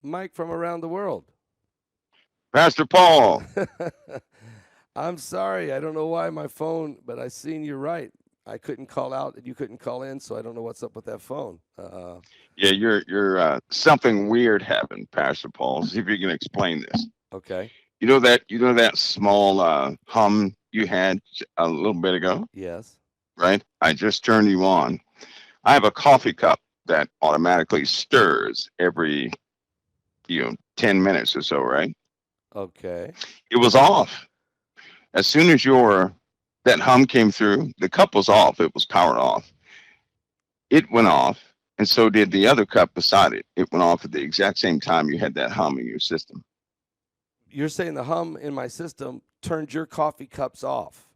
Mike from around the world. Pastor Paul. I'm sorry. I don't know why my phone, but I seen you're right. I couldn't call out and you couldn't call in, so I don't know what's up with that phone. Yeah, you're something weird happened, Pastor Paul. See if you can explain this. Okay. You know that small hum you had a little bit ago, Yes. right? I just turned you on. I have a coffee cup that automatically stirs every 10 minutes or so, right? Okay. It was off as soon as your that hum came through. The cup was off. It was powered off. It went off, and so did the other cup beside it. It went off at the exact same time you had that hum in your system. You're saying the hum in my system turned your coffee cups off.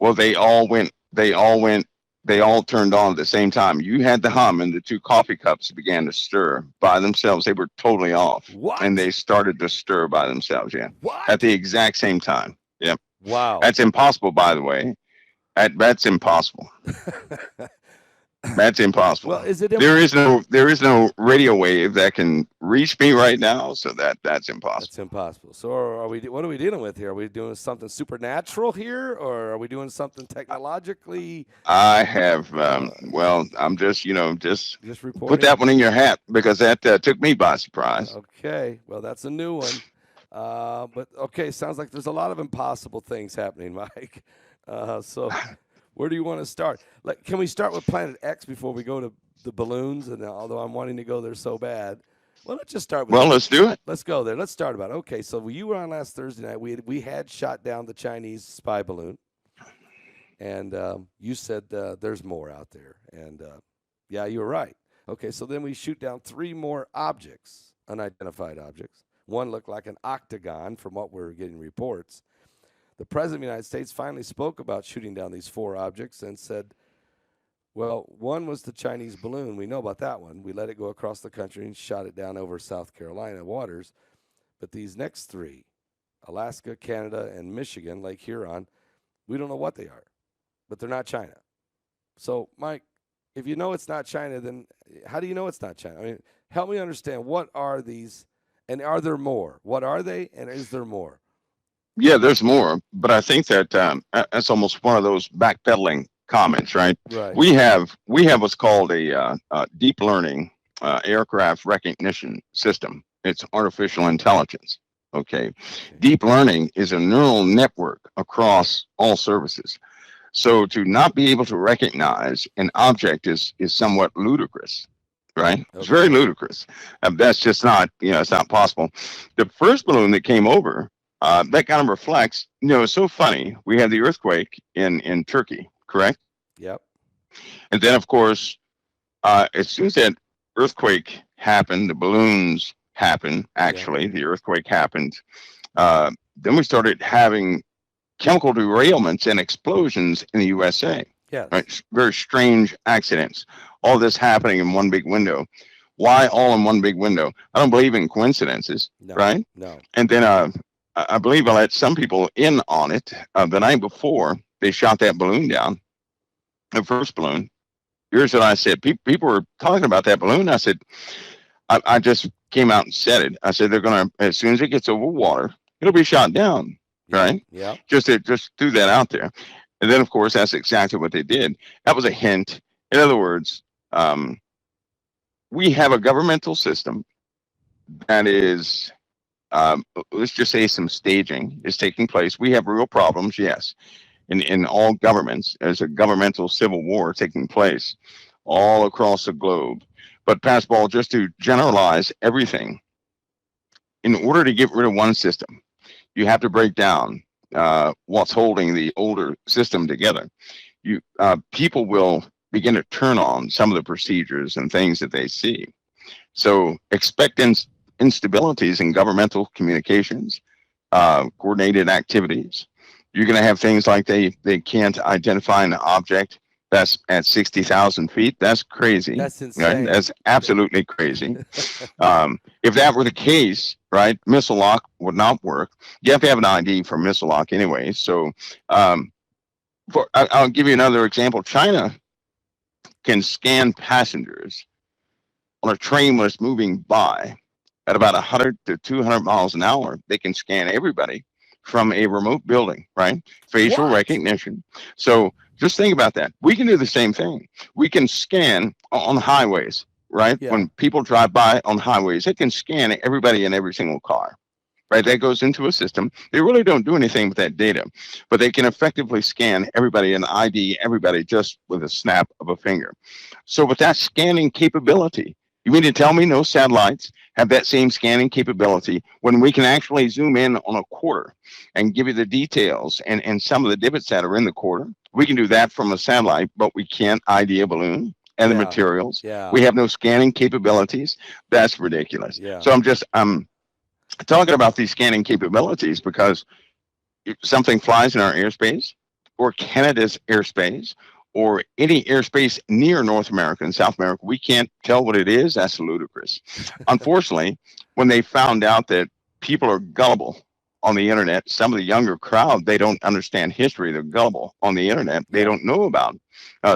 Well, they all turned on at the same time. You had the hum, and the two coffee cups began to stir by themselves. They were totally off, and What? they started to stir by themselves. Yeah, at What? the exact same time. Yep, Wow. that's impossible. By the way, that's impossible. That's Well, impossible. is it There is no radio wave that can reach me right now, so that's That's impossible. impossible. So are we? What are we dealing with here? Are we doing something supernatural here, or are we doing something technologically? I have Uh, well, I'm just just put reporting. that one in your hat because that took me by surprise. Okay. Well, that's a new one. But okay, sounds like there's a lot of impossible things happening, Mike. So where do you want to start? Like, can we start with Planet X before we go to the balloons? And although I'm wanting to go there so bad, well, let's just start with Well, let's do it. let's go there. Let's start about it. Okay, so you were on last Thursday night. We had shot down the Chinese spy balloon, and you said there's more out there, and yeah, you were right. Okay, so then we shoot down three more objects, unidentified objects. One looked like an octagon, from what we're getting reports. The president of the United States finally spoke about shooting down these four objects and said, well, one was the Chinese balloon. We know about that one. We let it go across the country and shot it down over South Carolina waters. But these next three, Alaska, Canada, and Michigan, Lake Huron, we don't know what they are, but they're not China. So, Mike, if you know it's not China, then how do you know it's not China? I mean, help me understand, what are these, and are there more? What are they, and is there more? Yeah, there's more, but I think that that's almost one of those backpedaling comments, right? Right. We have what's called a deep learning aircraft recognition system. It's artificial intelligence. Okay, Okay. deep learning is a neural network across all services. So to not be able to recognize an object is somewhat ludicrous, right? It's very Okay. ludicrous. That's just not, it's not possible. The first balloon that came over, that kind of reflects, it's so funny. We had the earthquake in Turkey, correct? Yep. And then, of course, as soon as that earthquake happened, the balloons happened, Yep. actually, the earthquake happened. Then we started having chemical derailments and explosions in the USA, Yes. right? Very strange accidents. All this happening in one big window. Why all in one big window? I don't believe in coincidences, No. right? No. And then I believe I let some people in on it. The night before they shot that balloon down, the first balloon. Here's what I said. People were talking about that balloon. I said, I just came out and said it. I said they're gonna, as soon as it gets over water, it'll be shot down, Yep. right? Yep. Just threw that out there. And then of course that's exactly what they did. That was a hint. In other words, um, we have a governmental system that is, let's just say, some staging is taking place. We have real problems, yes, in all governments. There's a governmental civil war taking place all across the globe. But Pastor Paul, just to generalize everything, in order to get rid of one system, you have to break down what's holding the older system together. People will begin to turn on some of the procedures and things that they see. So expect instabilities in governmental communications, coordinated activities. You're going to have things like they can't identify an object that's at 60,000 feet. That's crazy. That's Right? insane. That's absolutely crazy. If that were the case, right, missile lock would not work. You have to have an ID for missile lock anyway. So, I'll give you another example. China can scan passengers on a train when it's moving by at about 100 to 200 miles an hour, they can scan everybody from a remote building, right? Facial What? recognition. So just think about that. We can do the same thing. We can scan on highways, right? Yeah. When people drive by on highways, it can scan everybody in every single car. Right, that goes into a system. They really don't do anything with that data, but they can effectively scan everybody and ID everybody just with a snap of a finger. So with that scanning capability, you mean to tell me no satellites have that same scanning capability when we can actually zoom in on a quarter and give you the details and some of the divots that are in the quarter? We can do that from a satellite, but we can't ID a balloon and the Yeah. materials. Yeah. We have no scanning capabilities. That's ridiculous. Yeah. So I'm talking about these scanning capabilities because if something flies in our airspace or Canada's airspace or any airspace near North America and South America, we can't tell what it is. That's ludicrous. Unfortunately, when they found out that people are gullible on the internet, some of the younger crowd, they don't understand history. They're gullible on the internet. They Yeah. don't know about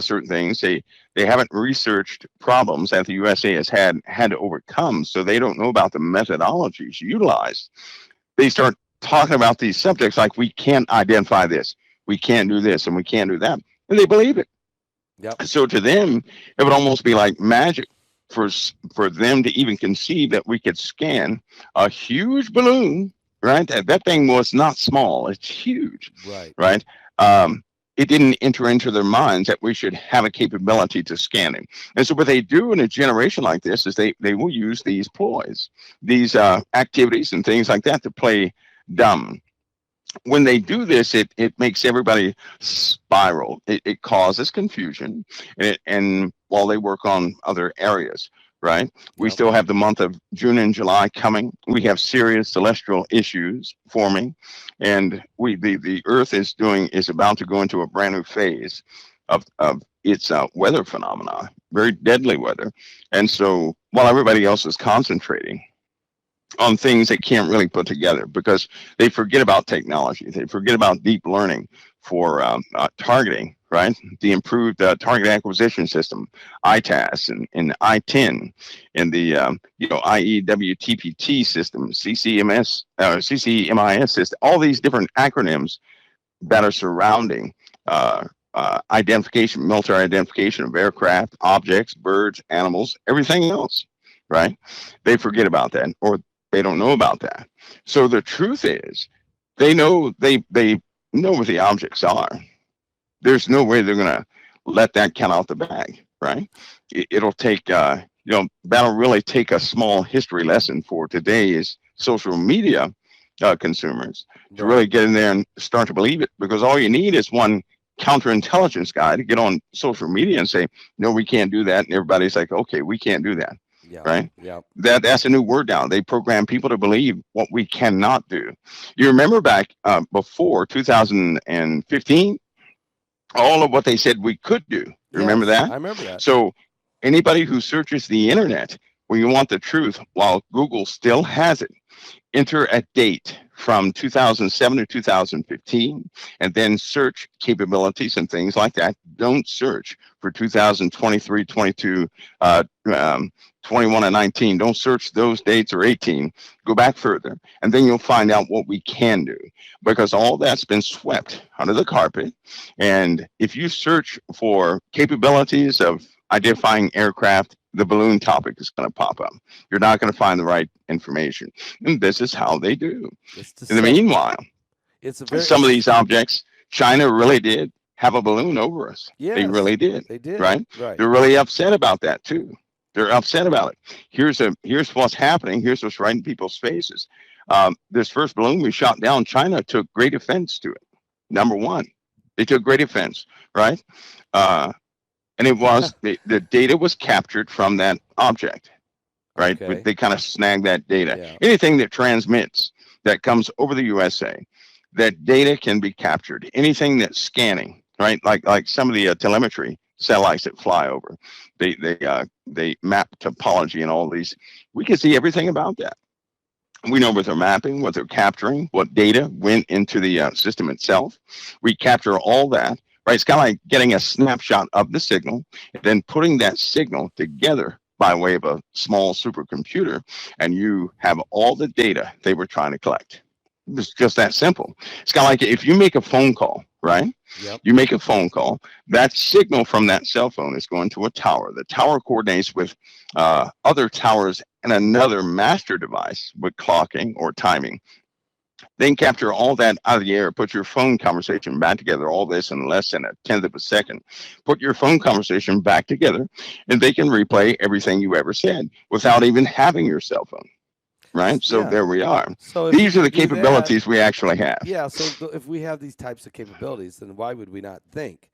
certain things. They haven't researched problems that the USA has had to overcome, so they don't know about the methodologies utilized. They start talking about these subjects like we can't identify this, we can't do this, and we can't do that, and they believe it. Yep. So to them, it would almost be like magic for them to even conceive that we could scan a huge balloon. Right, that thing was not small; it's huge. Right. Right. Um, it didn't enter into their minds that we should have a capability to scan it. And so what they do in a generation like this is they will use these ploys, these activities and things like that to play dumb. When they do this, it makes everybody spiral. It causes confusion, and while they work on other areas, right? We Yep. still have the month of June and July coming. We have serious celestial issues forming, and the Earth is about to go into a brand new phase of its weather phenomena, very deadly weather. And so while everybody else is concentrating on things they can't really put together because they forget about technology. They forget about deep learning for targeting, right? The improved target acquisition system, ITAS and I-10, and the IEWTPT system, CCMIS system, all these different acronyms that are surrounding identification, military identification of aircraft, objects, birds, animals, everything else, right? They forget about that, or they don't know about that. So the truth is, they know what the objects are. There's no way they're gonna let that cat out the bag, right? It'll take that'll really take a small history lesson for today's social media consumers to Right. really get in there and start to believe it. Because all you need is one counterintelligence guy to get on social media and say, no, we can't do that, and everybody's like, okay, we can't do that. Yeah. Right? Yeah. That's a new word now. They program people to believe what we cannot do. You remember back before 2015, all of what they said we could do. Remember Yes, that? I remember that. So anybody who searches the internet when you want the truth, while Google still has it, enter a date from 2007 to 2015 and then search capabilities and things like that. Don't search for 2023, 22, 21 and 19. Don't search those dates or 18. Go back further and then you'll find out what we can do, because all that's been swept under the carpet. And if you search for capabilities of identifying aircraft, the balloon topic is going to pop up. You're not going to find the right information. And this is how they do. It's In the deceptive. meanwhile, It's a very. some of It's, these objects, China really did have a balloon over us. They yes, really did, they did. right? Right. They're really upset about that too. They're upset about it. Here's what's happening. Here's what's right in people's faces. This first balloon we shot down, China took great offense to it. Number one, they took great offense, right? And it was the data was captured from that object, right? Okay. They kind of snag that data. Yeah. Anything that transmits that comes over the USA, that data can be captured. Anything that's scanning, right? Like some of the telemetry satellites that fly over, they map topology and all these. We can see everything about that. We know what they're mapping, what they're capturing, what data went into the system itself. We capture all that. Right, it's kind of like getting a snapshot of the signal and then putting that signal together by way of a small supercomputer, and you have all the data they were trying to collect. It's just that simple. It's kind of like if you make a phone call, right? Yep. You make a phone call. That signal from that cell phone is going to a tower. The tower coordinates with other towers and another master device with clocking or timing. Then capture all that out of the air, put your phone conversation back together, all this in less than a tenth of a second. Put your phone conversation back together, and they can replay everything you ever said without even having your cell phone. Right? So Yeah. there we are. So if These you are the can do that, capabilities we actually have. yeah. So if we have these types of capabilities, then why would we not think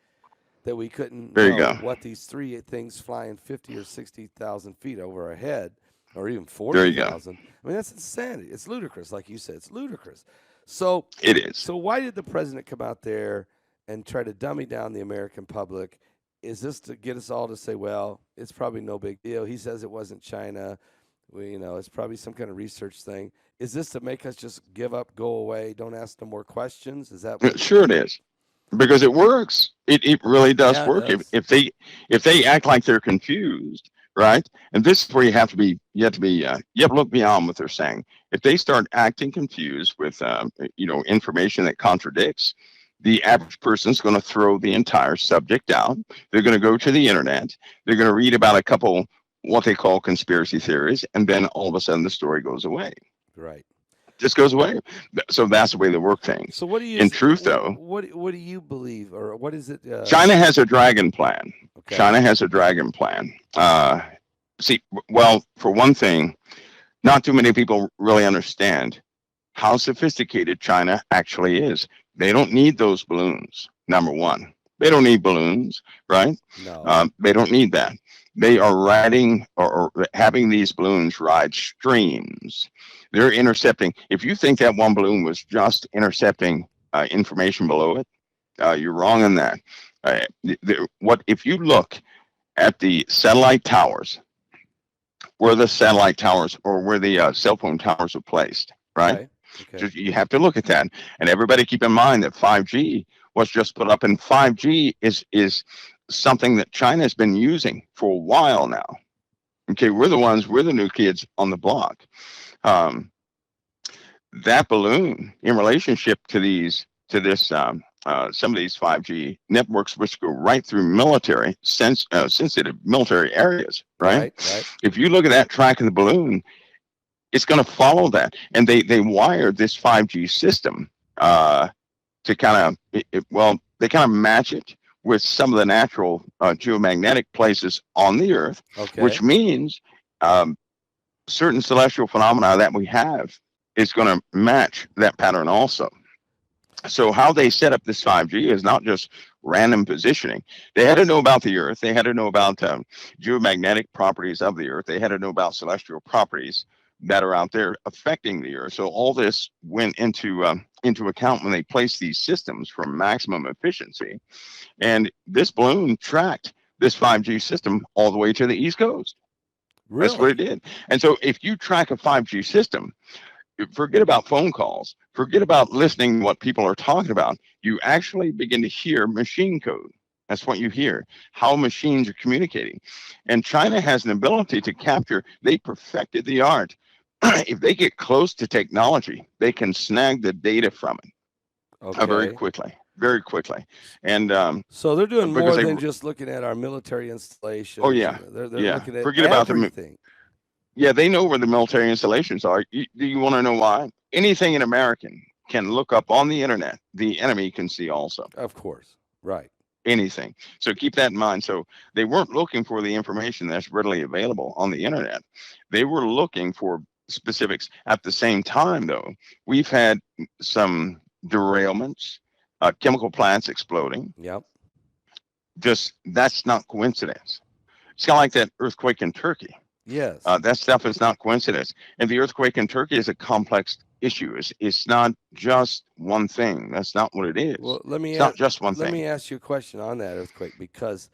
that we couldn't There you know go. what these three things flying 50 or 60,000 feet over our head, or even There you go. 40,000? I mean, that's insanity. It's ludicrous, like you said. It's ludicrous. So, It is. so why did the president come out there and try to dummy down the American public? Is this to get us all to say, well, it's probably no big deal? He says it wasn't China. It's probably some kind of research thing. Is this to make us just give up, go away, don't ask no more questions? Is that what? Sure it is. Because it works. It really does Yeah, it work. does. If they act like they're confused, right? And this is where you have to look beyond what they're saying. If they start acting confused with information that contradicts, the average person's going to throw the entire subject out. They're going to go to the internet. They're going to read about a couple what they call conspiracy theories, and then all of a sudden the story goes away. Right. Just goes away. So that's the way they work things. So what do you? In truth, though, what do you believe, or what is it? China has a dragon plan. Okay. China has a dragon plan. Well, for one thing, not too many people really understand how sophisticated China actually is. They don't need those balloons. Number one, they don't need balloons, right? No. They don't need that. They are riding or having these balloons ride streams. They're intercepting. If you think that one balloon was just intercepting information below it, you're wrong in that. What if you look at the satellite towers, where the satellite towers or where the cell phone towers are placed, right? Okay. You have to look at that, and everybody keep in mind that 5G was just put up, and 5G is something that China has been using for a while now. Okay, we're the new kids on the block. That balloon, in relationship to some of these 5G networks, which go right through sensitive military areas, right? Right. If you look at that track of the balloon, it's going to follow that, and they wired this 5G system to kind of they kind of match it with some of the natural geomagnetic places on the Earth, Okay. which means certain celestial phenomena that we have is going to match that pattern also. So how they set up this 5G is not just random positioning. They had to know about the Earth. They had to know about geomagnetic properties of the Earth. They had to know about celestial properties that are out there affecting the Earth. So all this went into account when they placed these systems for maximum efficiency. And this balloon tracked this 5G system all the way to the East Coast. Really? That's what it did. And so if you track a 5G system, forget about phone calls, forget about listening to what people are talking about. You actually begin to hear machine code. That's what you hear, how machines are communicating. And China has an ability to capture, they perfected the art. If they get close to technology, they can snag the data from it very quickly. Very quickly. And so they're doing because more than just looking at our military installations. Oh, yeah. They're Yeah. looking at Forget about everything. Yeah, they know where the military installations are. Do you want to know why? Anything an American can look up on the internet, the enemy can see also. Of course. Right. Anything. So keep that in mind. So they weren't looking for the information that's readily available on the internet. They were looking for specifics. At the same time, though, we've had some derailments, chemical plants exploding. Yep. That's not coincidence. It's kind of like that earthquake in Turkey. Yes. That stuff is not coincidence. And the earthquake in Turkey is a complex issue. It's not just one thing. That's not what it is. Well, it's not just one Let thing. me ask you a question on that earthquake, because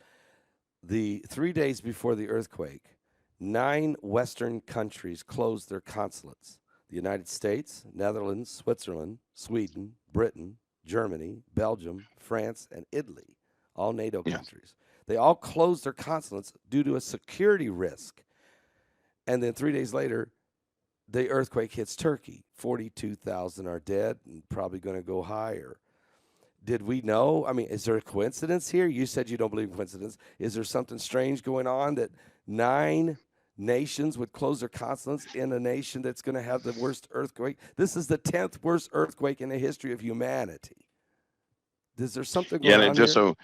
the 3 days before the earthquake, 9 Western countries closed their consulates: the United States, Netherlands, Switzerland, Sweden, Britain, Germany, Belgium, France, and Italy, all NATO Yes. countries. They all closed their consulates due to a security risk. And then 3 days later, the earthquake hits Turkey. 42,000 are dead and probably going to go higher. Did we know? I mean, is there a coincidence here? You said you don't believe in coincidence. Is there something strange going on that 9 nations would close their consulates in a nation that's going to have the worst earthquake? This is the 10th worst earthquake in the history of humanity. Is there something Yeah, going and on here?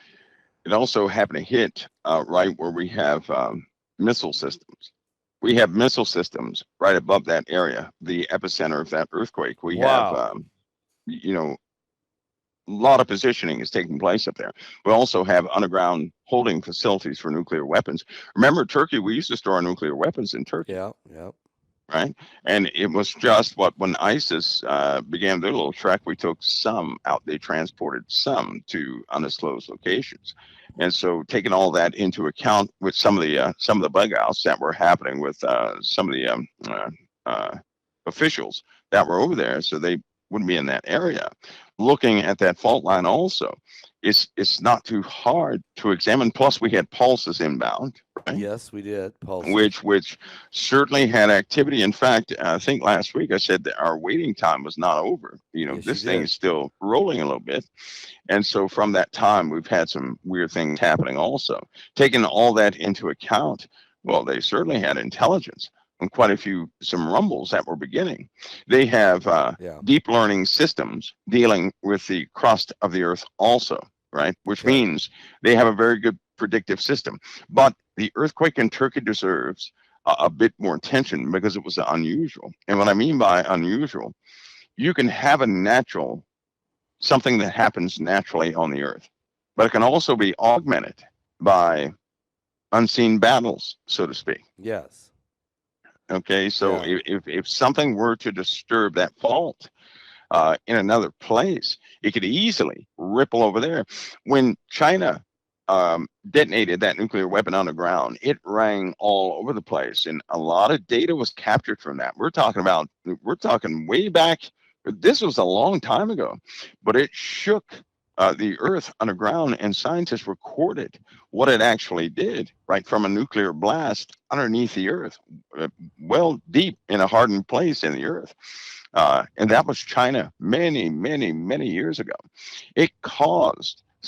it also happened to hit right where we have missile systems. We have missile systems right above that area, the epicenter of that earthquake. We have, Wow. you know, a lot of positioning is taking place up there. We also have underground holding facilities for nuclear weapons. Remember, Turkey, we used to store nuclear weapons in Turkey, Yeah, yeah. right? And it was just when ISIS began their little trek, we took some out. They transported some to undisclosed locations. And so, taking all that into account with some of the bug outs that were happening with some of the officials that were over there, so they wouldn't be in that area. Looking at that fault line also, it's not too hard to examine. Plus, we had pulses inbound, right? Yes, we did. Pulses. Which certainly had activity. In fact, I think last week I said that our waiting time was not over. Yes, you This thing did. is still rolling a little bit. And so from that time, we've had some weird things happening also. Taking all that into account, well, they certainly had intelligence and quite a few, some rumbles that were beginning. They have Yeah. deep learning systems dealing with the crust of the earth also, right? Which Okay. means they have a very good predictive system. But the earthquake in Turkey deserves a bit more attention because it was unusual. And what I mean by unusual, you can have a natural something that happens naturally on the earth, but it can also be augmented by unseen battles, so to speak. Yes. Okay, so Yeah. if something were to disturb that fault in another place, it could easily ripple over there. When China detonated that nuclear weapon underground, it rang all over the place, and a lot of data was captured from that. We're talking way back. This was a long time ago, but it shook the earth underground, and scientists recorded what it actually did, right from a nuclear blast underneath the earth, well deep in a hardened place in the earth. And that was China many, many, many years ago. It caused it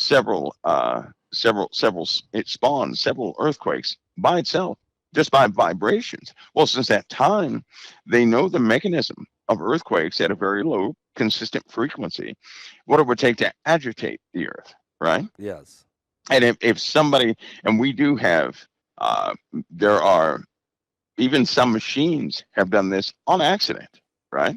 spawned several earthquakes by itself, just by vibrations. Well, since that time, they know the mechanism of earthquakes at a very low, consistent frequency, what it would take to agitate the earth, right? Yes. And if somebody, and we do have, there are even some machines have done this on accident, right?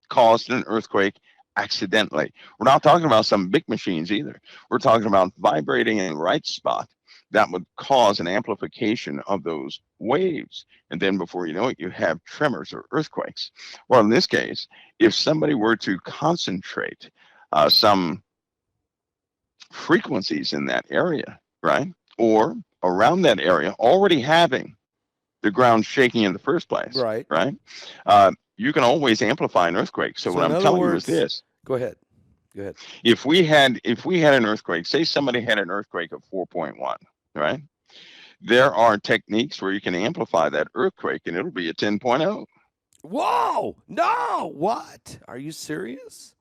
Caused an earthquake accidentally. We're not talking about some big machines either. We're talking about vibrating in the right spot that would cause an amplification of those waves. And then before you know it, you have tremors or earthquakes. Well, in this case, if somebody were to concentrate some frequencies in that area, right? Or around that area, already having the ground shaking in the first place, Right. right? You can always amplify an earthquake. So So what in I'm other telling you is words, this: go ahead. Go ahead. if we had an earthquake, say somebody had an earthquake of 4.1, right? There are techniques where you can amplify that earthquake, and it'll be a 10.0. Whoa! No! What? Are you serious?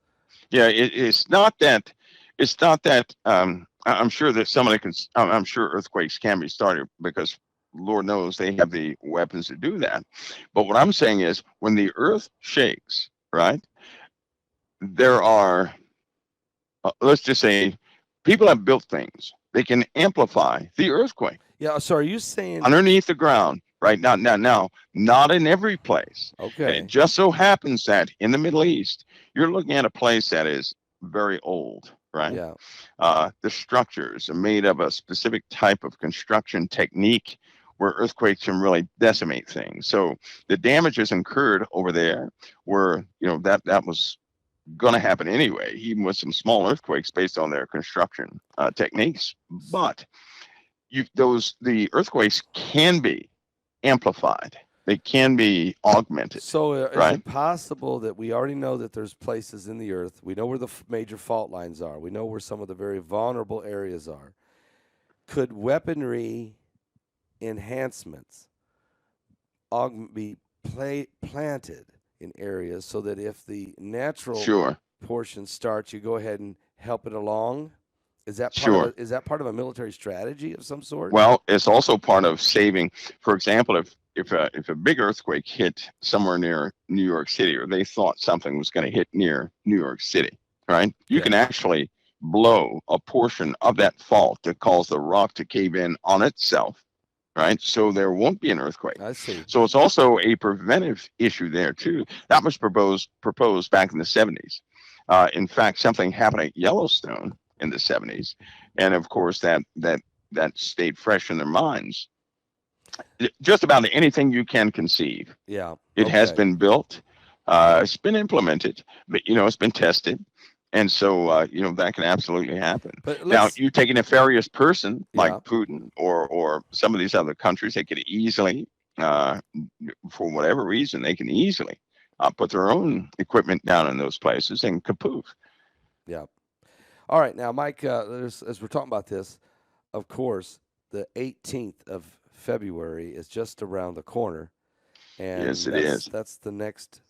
Yeah, it's not that. It's not that. I'm sure that somebody can. I'm sure earthquakes can be started because Lord knows they have the weapons to do that. But what I'm saying is, when the earth shakes, right? There are, let's just say, people have built things. They can amplify the earthquake Yeah. So are you saying? underneath the ground, right? Now, not in every place. And it Okay. just so happens that in the Middle East, you're looking at a place that is very old, right? Yeah. The structures are made of a specific type of construction technique where earthquakes can really decimate things. So the damages incurred over there were, that was going to happen anyway, even with some small earthquakes based on their construction techniques. But the earthquakes can be amplified. They can be augmented, So is right? it possible that we already know that there's places in the earth? We know where the major fault lines are. We know where some of the very vulnerable areas are. Could weaponry enhancements be planted in areas so that if the natural Sure, portion starts, you go ahead and help it along. sure. Is that part of a military strategy of some sort? Well, it's also part of saving. For example, if a big earthquake hit somewhere near New York City, or they thought something was going to hit near New York City, right? You Okay, can actually blow a portion of that fault that cause the rock to cave in on itself, right? So there won't be an earthquake. I see. So it's also a preventive issue there too. That was proposed back in the 70s. In fact, something happened at Yellowstone in the 70s, and of course that stayed fresh in their minds. Just about anything you can conceive, Yeah. it has Okay. been built, it's been implemented, but it's been tested, and so that can absolutely happen. But Now, let's you take a nefarious person like yeah. Putin or some of these other countries, they could easily, uh, for whatever reason, they can easily put their own equipment down in those places and kaput. Yeah. All right. Now, Mike, as we're talking about this, of course, the 18th of February is just around the corner, Yes, and it is. that's the next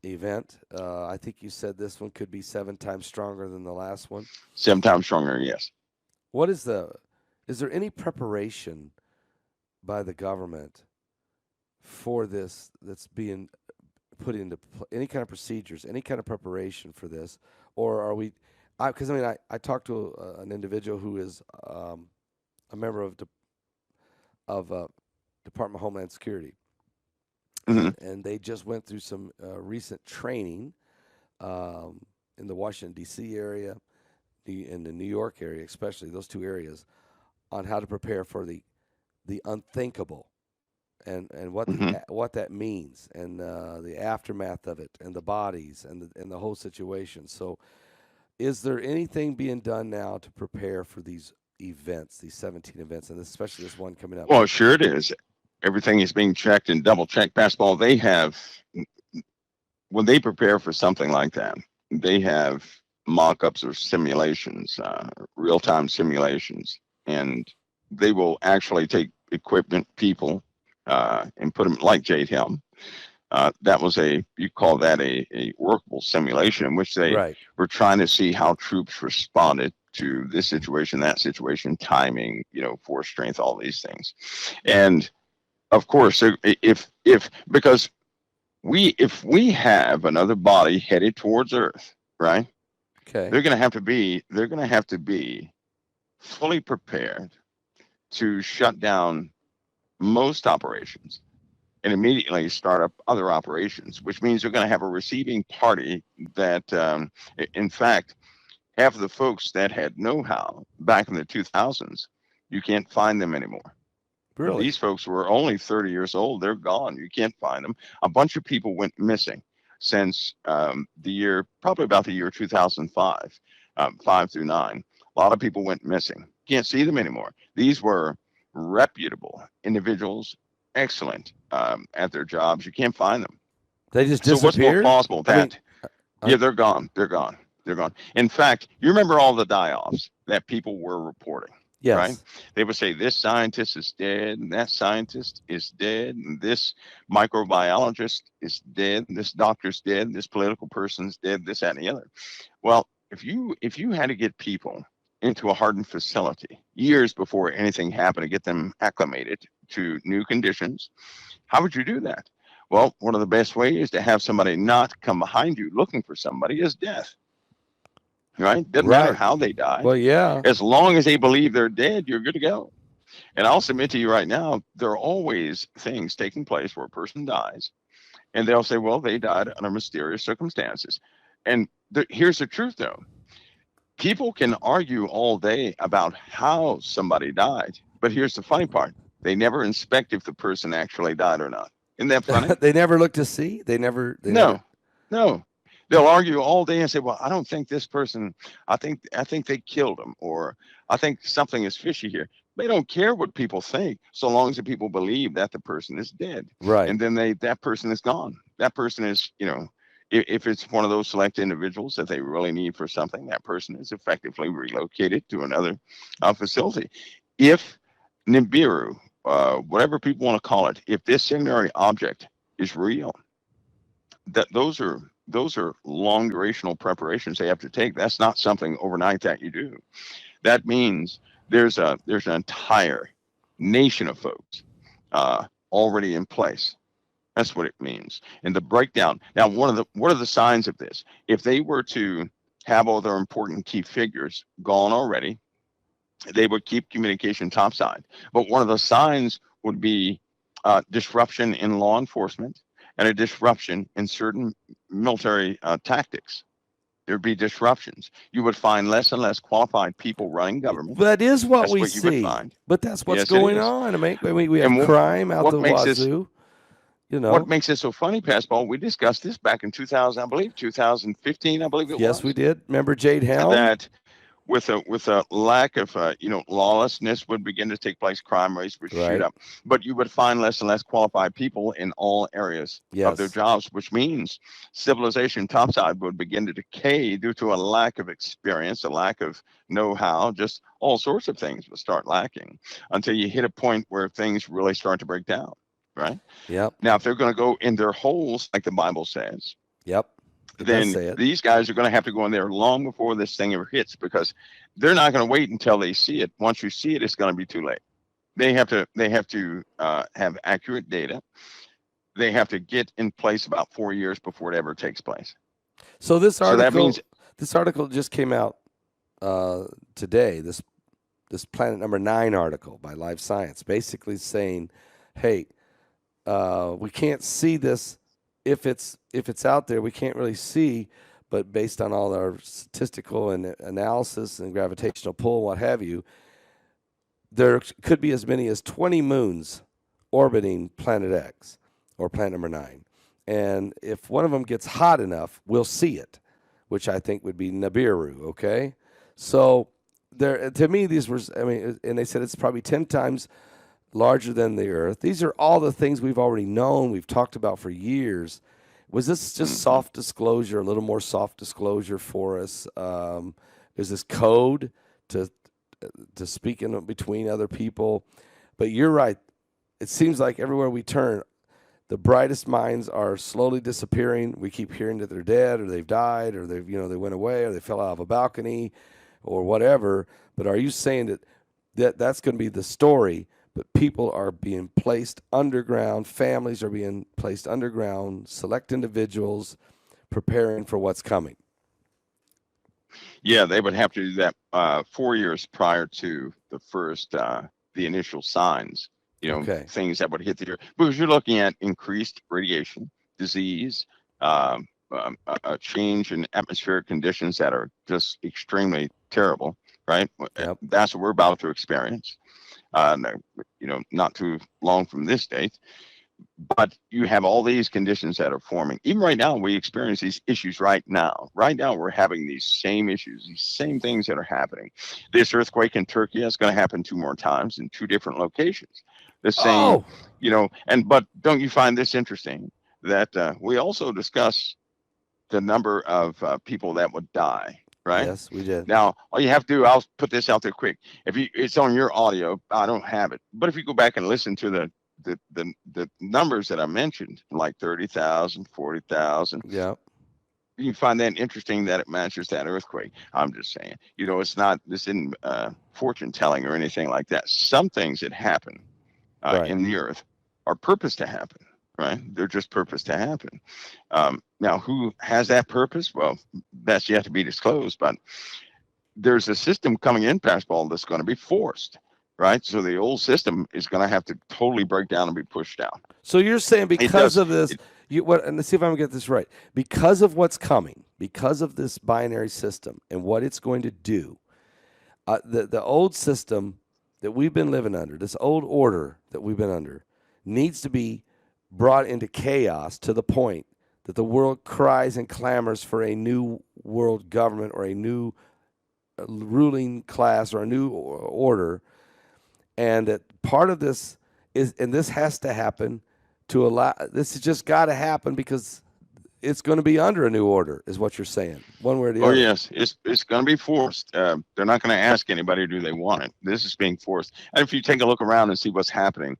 event. I think you said this one could be 7 times stronger than the last one. 7 times stronger. Yes. What is the? Is there any preparation by the government for this that's being put into any kind of procedures, any kind of preparation for this, or are we? Because I talked to an individual who is a member of Department of Homeland Security, Hmm. and they just went through some recent training um, in the Washington D.C. area, in the New York area, especially those two areas, on how to prepare for the unthinkable, and Hmm. what that means, and the aftermath of it, and the bodies, and the whole situation. So, is there anything being done now to prepare for these events, these 17 events, and especially this one coming up? Well, sure it is. Everything is being checked and double checked. Basketball, they have, when they prepare for something like that, they have mock-ups or simulations, real-time simulations, and they will actually take equipment, people, and put them like Jade Helm. That was you call that a workable simulation in which they Right. were trying to see how troops responded to this situation, that situation, timing, force strength, all these things. And of course, if because if we have another body headed towards Earth, right? Okay. They're going to have to be fully prepared to shut down most operations and immediately start up other operations, which means they're going to have a receiving party that, in fact, half of the folks that had know-how back in the 2000s, you can't find them anymore. Really? These folks were only 30 years old. They're gone. You can't find them. A bunch of people went missing since probably about the year 2005, 5 through 9. A lot of people went missing. Can't see them anymore. These were reputable individuals, excellent at their jobs. You can't find them. They just So what's more disappeared? plausible? I mean, Yeah, I, they're gone. They're gone. They're gone. In fact, you remember all the die-offs that people were reporting, right? yes. They would say this scientist is dead, and that scientist is dead, and this microbiologist is dead, and this doctor's dead, this political person's dead, this, that, and the other. Well, if you had to get people into a hardened facility years before anything happened to get them acclimated to new conditions, how would you do that? Well, one of the best ways to have somebody not come behind you looking for somebody is death, right? Doesn't matter Right. how they died. Well, yeah. As long as they believe they're dead, you're good to go. And I'll submit to you right now, there are always things taking place where a person dies, and they'll say, well, they died under mysterious circumstances. And here's the truth, though. People can argue all day about how somebody died, but here's the funny part. They never inspect if the person actually died or not. Isn't that funny? They never look to see. They never. No, no. They'll argue all day and say, "Well, I don't think this person. I think they killed him, or I think something is fishy here." They don't care what people think, so long as the people believe that the person is dead, Right. and then that person is gone. That person is, if it's one of those select individuals that they really need for something, that person is effectively relocated to another facility. If Nibiru whatever people want to call it, if this secondary object is real, that those are long durational preparations they have to take. That's not something overnight that you do. That means there's an entire nation of folks already in place. That's what it means. And the breakdown. Now, what are the signs of this? If they were to have all their important key figures gone already, they would keep communication topside. But one of the signs would be disruption in law enforcement and a disruption in certain military tactics. There'd be disruptions. You would find less and less qualified people running government. That is what That's we what you would see. find. But that's what's Yes, it going is. on. I mean, we have And crime out what the makes this wazoo. You what know. makes it so funny, Pascal? We discussed this back in 2000, I believe, 2015, I believe it Yes, we was. did. Remember Jade Helm? That with a lack of lawlessness would begin to take place, crime rates would shoot Right. up, but you would find less and less qualified people in all areas of their Yes. jobs, which means civilization topside would begin to decay due to a lack of experience, a lack of know-how, just all sorts of things would start lacking until you hit a point where things really start to break down, right? Yep. Now, if they're going to go in their holes, like the Bible says, Yep. It does then say it. these guys are going to have to go in there long before this thing ever hits, because they're not going to wait until they see it. Once you see it, it's going to be too late. They have to have accurate data. They have to get in place about 4 years before it ever takes place. So this So that means article just came out today. This Planet Number 9 article by Live Science, basically saying, hey, we can't see this if it's out there. We can't really see, but based on all our statistical and analysis and gravitational pull, what have you, there could be as many as 20 moons orbiting Planet X or Planet Number 9. And if one of them gets hot enough, we'll see it, which I think would be Nibiru, okay? So there, to me, these were, and they said it's probably 10 times larger than the Earth. These are all the things we've already known, we've talked about for years. Was this just soft disclosure, a little more soft disclosure for us? Is this code to speak in between other people? But you're right. It seems like everywhere we turn, the brightest minds are slowly disappearing. We keep hearing that they're dead or they've died or they went away or they fell out of a balcony or whatever. But are you saying that's going to be the story? But people are being placed underground. Families are being placed underground. Select individuals preparing for what's coming. Yeah, they would have to do that 4 years prior to the first, the initial signs. Okay. Things that would hit the earth, because you're looking at increased radiation, disease, a change in atmospheric conditions that are just extremely terrible, right? Yep. That's what we're about to experience. Not too long from this date, but you have all these conditions that are forming. Even right now, we experience these issues right now. Right now, we're having these same issues, these same things that are happening. This earthquake in Turkey is going to happen 2 more times in 2 different locations. The same, but don't you find this interesting that we also discuss the number of people that would die? Right? Yes, we did. Now, all you have to do, I'll put this out there quick. It's on your audio. I don't have it. But if you go back and listen to the numbers that I mentioned, like 30,000, 40,000. Yeah. You find that interesting that it matches that earthquake. I'm just saying, this isn't fortune telling or anything like that. Some things that happen Right. in the earth are purposed to happen. Right? They're just purposed to happen. Now, who has that purpose? Well, that's yet to be disclosed, but there's a system coming in, Pascal, that's going to be forced, right? So the old system is going to have to totally break down and be pushed down. So you're saying because of this, and let's see if I'm going to get this right. Because of what's coming, because of this binary system and what it's going to do, the old system that we've been living under, this old order that we've been under, needs to be brought into chaos to the point that the world cries and clamors for a new world government or a new ruling class or a new order. And that part of this is, and this has to happen to allow, this has just got to happen because it's going to be under a new order, is what you're saying, one way or the Oh other. yes, it's going to be forced. They're not going to ask anybody, do they want it? This is being forced. And if you take a look around and see what's happening,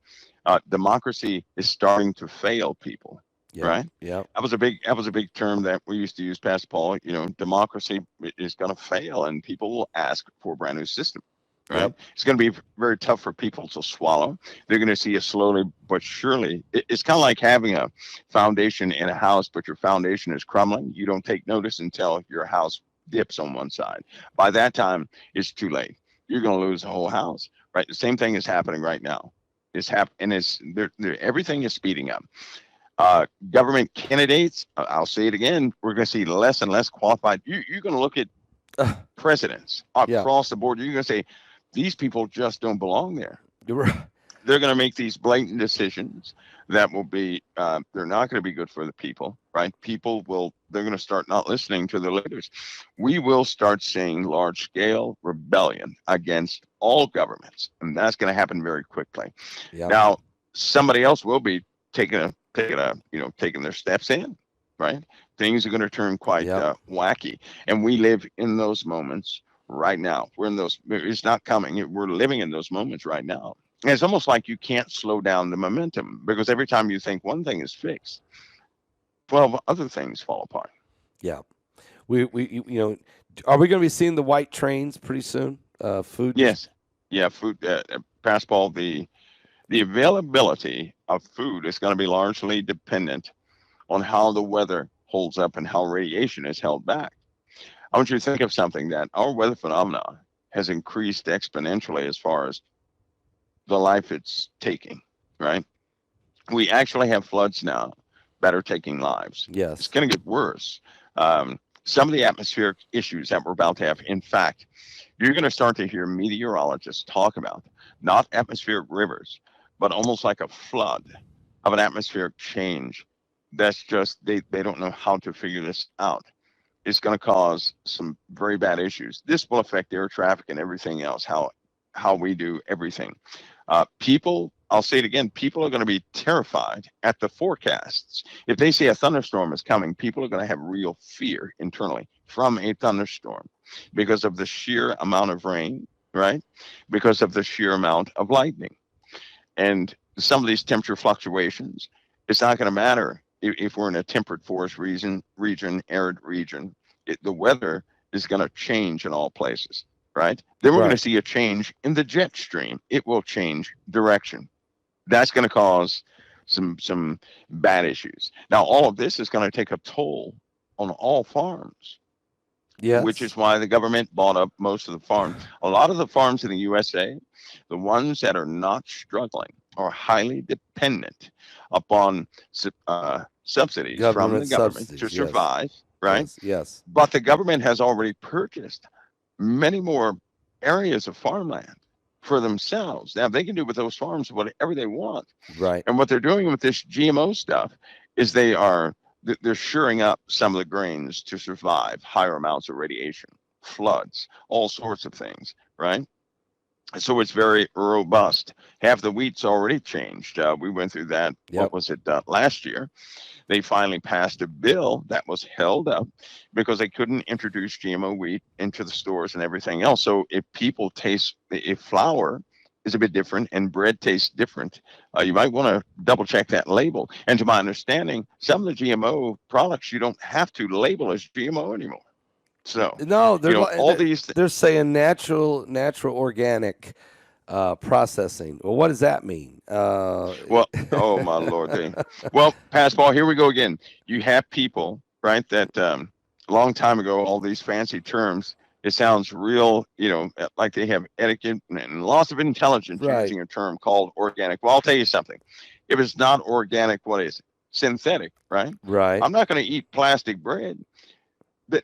democracy is starting to fail people. Yeah. Right? Yeah. That was a big term that we used to use, Pastor Paul. Democracy is going to fail, and people will ask for a brand new system. Right? Yep. It's going to be very tough for people to swallow. They're going to see it slowly but surely. It's kind of like having a foundation in a house, but your foundation is crumbling. You don't take notice until your house dips on one side. By that time, it's too late. You're going to lose the whole house. Right? The same thing is happening right now. Everything is speeding up. Government candidates, I'll say it again, we're going to see less and less qualified. You're going to look at presidents across the board. You're going to say, these people just don't belong there. They're going to make these blatant decisions that will be, they're not going to be good for the people, right? They're going to start not listening to the leaders. We will start seeing large scale rebellion against all governments. And that's going to happen very quickly. Yep. Now, somebody else will be taking their steps in, right? Things are going to turn quite wacky. And we live in those moments right now. It's not coming. We're living in those moments right now. And it's almost like you can't slow down the momentum, because every time you think one thing is fixed, 12 other things fall apart. Yeah. Are we going to be seeing the white trains pretty soon? Food? Yes. Yeah. Food, Pastor Paul, the availability of food is going to be largely dependent on how the weather holds up and how radiation is held back. I want you to think of something, that our weather phenomena has increased exponentially as far as the life it's taking, right? We actually have floods now that are taking lives. Yes. It's going to get worse. Some of the atmospheric issues that we're about to have, in fact, you're going to start to hear meteorologists talk about not atmospheric rivers, but almost like a flood of an atmospheric change. That's just, they don't know how to figure this out. It's going to cause some very bad issues. This will affect air traffic and everything else, how we do everything. People, I'll say it again, people are going to be terrified at the forecasts. If they see a thunderstorm is coming, people are going to have real fear internally from a thunderstorm because of the sheer amount of rain, right? Because of the sheer amount of lightning. And some of these temperature fluctuations, it's not going to matter if we're in a temperate forest region, arid region. The weather is going to change in all places, right? Then we're going to see a change in the jet stream. It will change direction. That's going to cause some bad issues. Now, all of this is going to take a toll on all farms. Yes. Which is why the government bought up most of the farms. A lot of the farms in the USA, the ones that are not struggling, are highly dependent upon subsidies from the government to survive, right? Yes. But the government has already purchased many more areas of farmland for themselves. Now, they can do with those farms whatever they want. Right. And what they're doing with this GMO stuff is they're shoring up some of the grains to survive higher amounts of radiation, floods, all sorts of things, right? So it's very robust. Half the wheat's already changed. We went through that. Yep. What was it, last year? They finally passed a bill that was held up because they couldn't introduce GMO wheat into the stores and everything else. So if flour is a bit different and bread tastes different, you might want to double check that label. And to my understanding, some of the GMO products you don't have to label as GMO anymore. So no, they're saying natural organic processing. Well, what does that mean? Well, oh my Lord. Well, Pastor Paul, here we go again. You have people, right, that a long time ago, all these fancy terms, it sounds real, like they have etiquette and lots of intelligence using a term called organic. Well, I'll tell you something. If it's not organic, what is it? Synthetic, right? Right. I'm not going to eat plastic bread.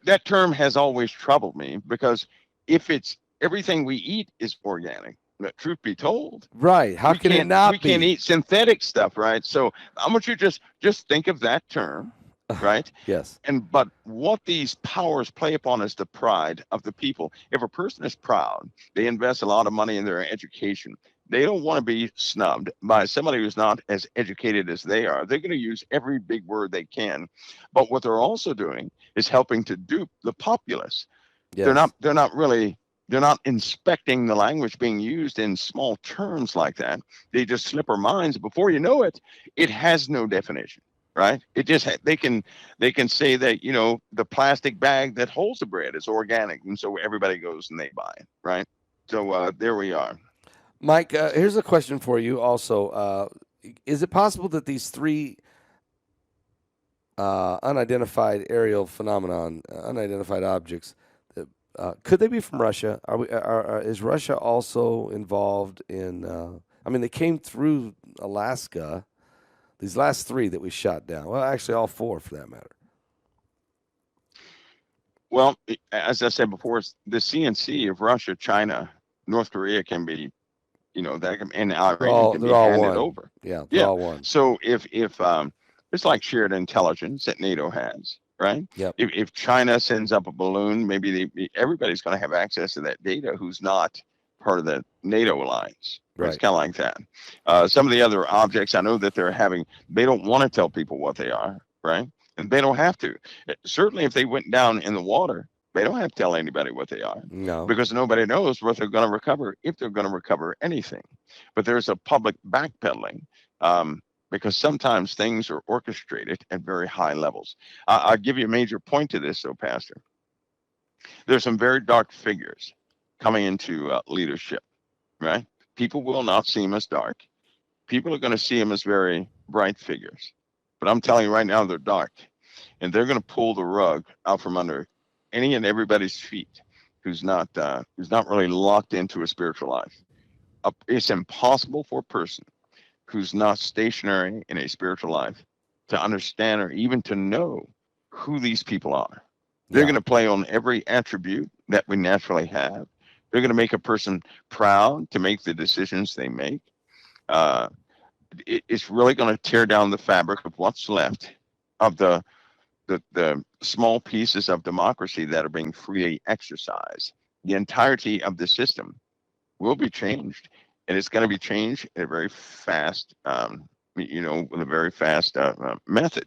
That term has always troubled me, because if it's everything we eat is organic, truth be told, right? How can it not be? We can't eat synthetic stuff, right? So I want you to just think of that term, right? Yes. But what these powers play upon is the pride of the people. If a person is proud, they invest a lot of money in their education. They don't want to be snubbed by somebody who's not as educated as they are. They're going to use every big word they can. But what they're also doing is helping to dupe the populace. Yes. They're not inspecting the language being used in small terms like that. They just slip our minds. Before you know it, it has no definition, right? It just they can say that, the plastic bag that holds the bread is organic, and so everybody goes and they buy it, right? So there we are. Mike, here's a question for you also. Is it possible that these three unidentified aerial phenomenon, unidentified objects, could they be from Russia? Is Russia also involved in? I mean, they came through Alaska. These last three that we shot down. Well, actually, all four for that matter. Well, as I said before, the CNC of Russia, China, North Korea can be, that can, and Iran can be They're all handed one. over. Yeah, they're all one. So if it's like shared intelligence that NATO has, right? Yep. If China sends up a balloon, maybe everybody's going to have access to that data who's not part of the NATO alliance. Right. It's kind of like that. Some of the other objects, I know that they don't want to tell people what they are, right? And they don't have to. Certainly, if they went down in the water, they don't have to tell anybody what they are. No. Because nobody knows what they're going to recover, if they're going to recover anything. But there's a public backpedaling. Because sometimes things are orchestrated at very high levels. I'll give you a major point to this, though, Pastor. There's some very dark figures coming into leadership, right? People will not see them as dark. People are going to see them as very bright figures. But I'm telling you right now, they're dark. And they're going to pull the rug out from under any and everybody's feet who's not really locked into a spiritual life. It's impossible for a person who's not stationary in a spiritual life to understand or even to know who these people are. They're going to play on every attribute that we naturally have. They're going to make a person proud to make the decisions they make. It's really going to tear down the fabric of what's left of the small pieces of democracy that are being freely exercised. The entirety of the system will be changed. And it's going to be changed in a very fast, with a very fast method.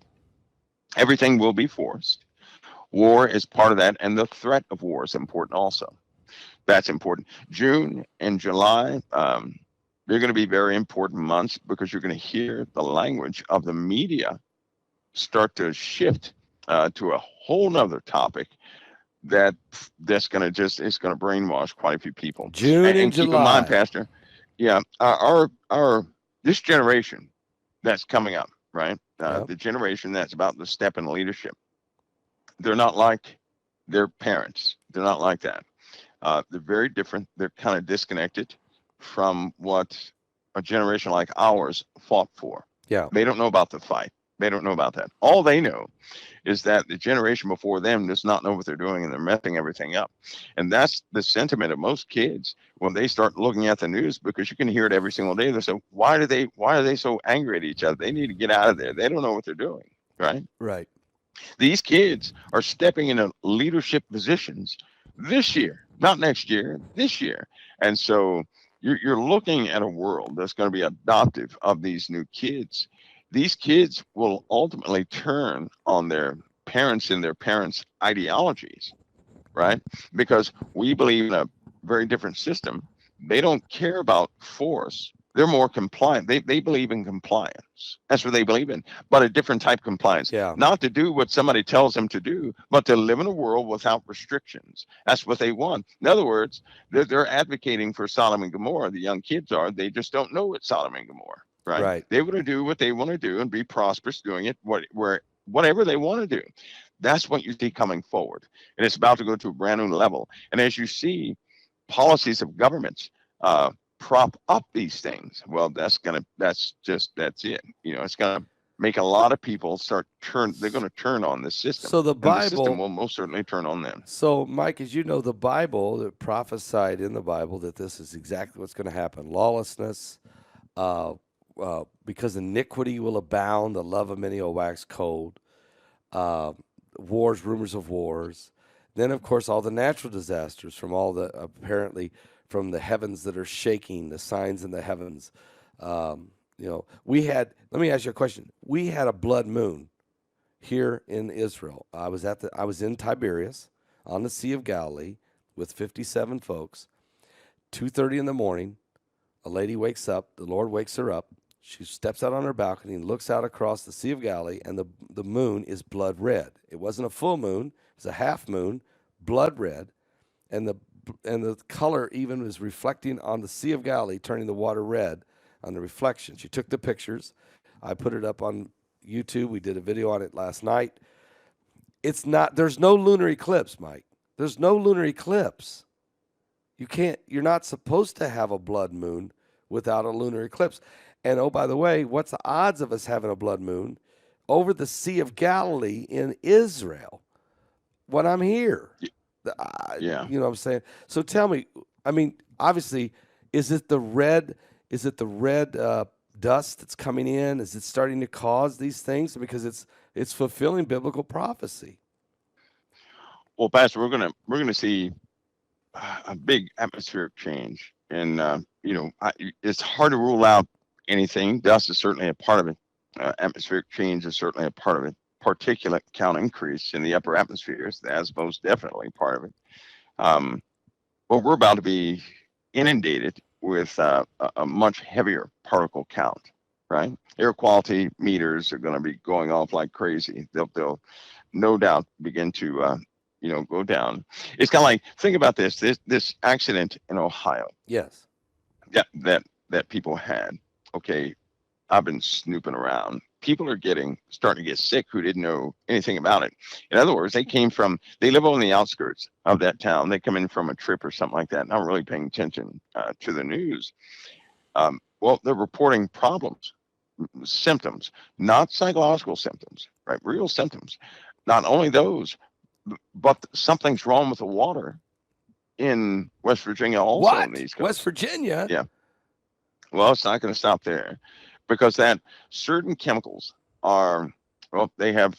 Everything will be forced. War is part of that, and the threat of war is important also. That's important. June and July, they're going to be very important months because you're going to hear the language of the media start to shift to a whole nother topic that's going to it's going to brainwash quite a few people. June and July. Keep in mind, Pastor, yeah, our this generation that's coming up, right? The generation that's about to step in leadership. They're not like their parents. They're not like that. They're very different. They're kind of disconnected from what a generation like ours fought for. Yeah. They don't know about the fight. They don't know about that. All they know is that the generation before them does not know what they're doing, and they're messing everything up. And that's the sentiment of most kids when they start looking at the news, because you can hear it every single day. They say, why are they so angry at each other? They need to get out of there. They don't know what they're doing, right? Right. These kids are stepping into leadership positions this year, not next year, this year. And so you're looking at a world that's going to be adoptive of these new kids. These kids will ultimately turn on their parents and their parents' ideologies, right? Because we believe in a very different system. They don't care about force. They're more compliant. They believe in compliance. That's what they believe in, but a different type of compliance. Yeah. Not to do what somebody tells them to do, but to live in a world without restrictions. That's what they want. In other words, they're advocating for Sodom and Gomorrah. The young kids are. They just don't know it's Sodom and Gomorrah. Right. They want to do what they want to do and be prosperous doing it, whatever they want to do. That's what you see coming forward. And it's about to go to a brand new level. And as you see policies of governments prop up these things, well, that's it. It's going to make a lot of people they're going to turn on the system. So the system will most certainly turn on them. So, Mike, as you know, the Bible, that prophesied in the Bible that this is exactly what's going to happen. Lawlessness, because iniquity will abound, the love of many will wax cold. Wars, rumors of wars. Then, of course, all the natural disasters from all the apparently from the heavens that are shaking, the signs in the heavens. We had. Let me ask you a question. We had a blood moon here in Israel. I was in Tiberias on the Sea of Galilee with 57 folks. 2:30 in the morning, a lady wakes up. The Lord wakes her up. She steps out on her balcony and looks out across the Sea of Galilee, and the moon is blood red. It wasn't a full moon; it was a half moon, blood red, and the color even was reflecting on the Sea of Galilee, turning the water red on the reflection. She took the pictures. I put it up on YouTube. We did a video on it last night. There's no lunar eclipse, Mike. There's no lunar eclipse. You're not supposed to have a blood moon without a lunar eclipse. And oh, by the way, what's the odds of us having a blood moon over the Sea of Galilee in Israel when I'm here? Yeah. You know what I'm saying? So tell me, I mean, obviously, is it the red dust that's coming in? Is it starting to cause these things? Because it's fulfilling biblical prophecy. Well, Pastor, we're gonna see a big atmospheric change, and it's hard to rule out anything. Dust is certainly a part of it. Atmospheric change is certainly a part of it. Particulate count increase in the upper atmospheres, that's most definitely part of it. But we're about to be inundated with a much heavier particle count, right? Air quality meters are going to be going off like crazy. They'll no doubt begin to go down. It's kind of like, think about this accident in Ohio. Yes. That people had. Okay, I've been snooping around. People are starting to get sick who didn't know anything about it. In other words, they live on the outskirts of that town. They come in from a trip or something like that, not really paying attention to the news. Well, they're reporting problems, symptoms, not psychological symptoms, right? Real symptoms. Not only those, but something's wrong with the water in West Virginia also. What? In the East Coast. West Virginia? Yeah. Well, it's not going to stop there, because that certain chemicals they have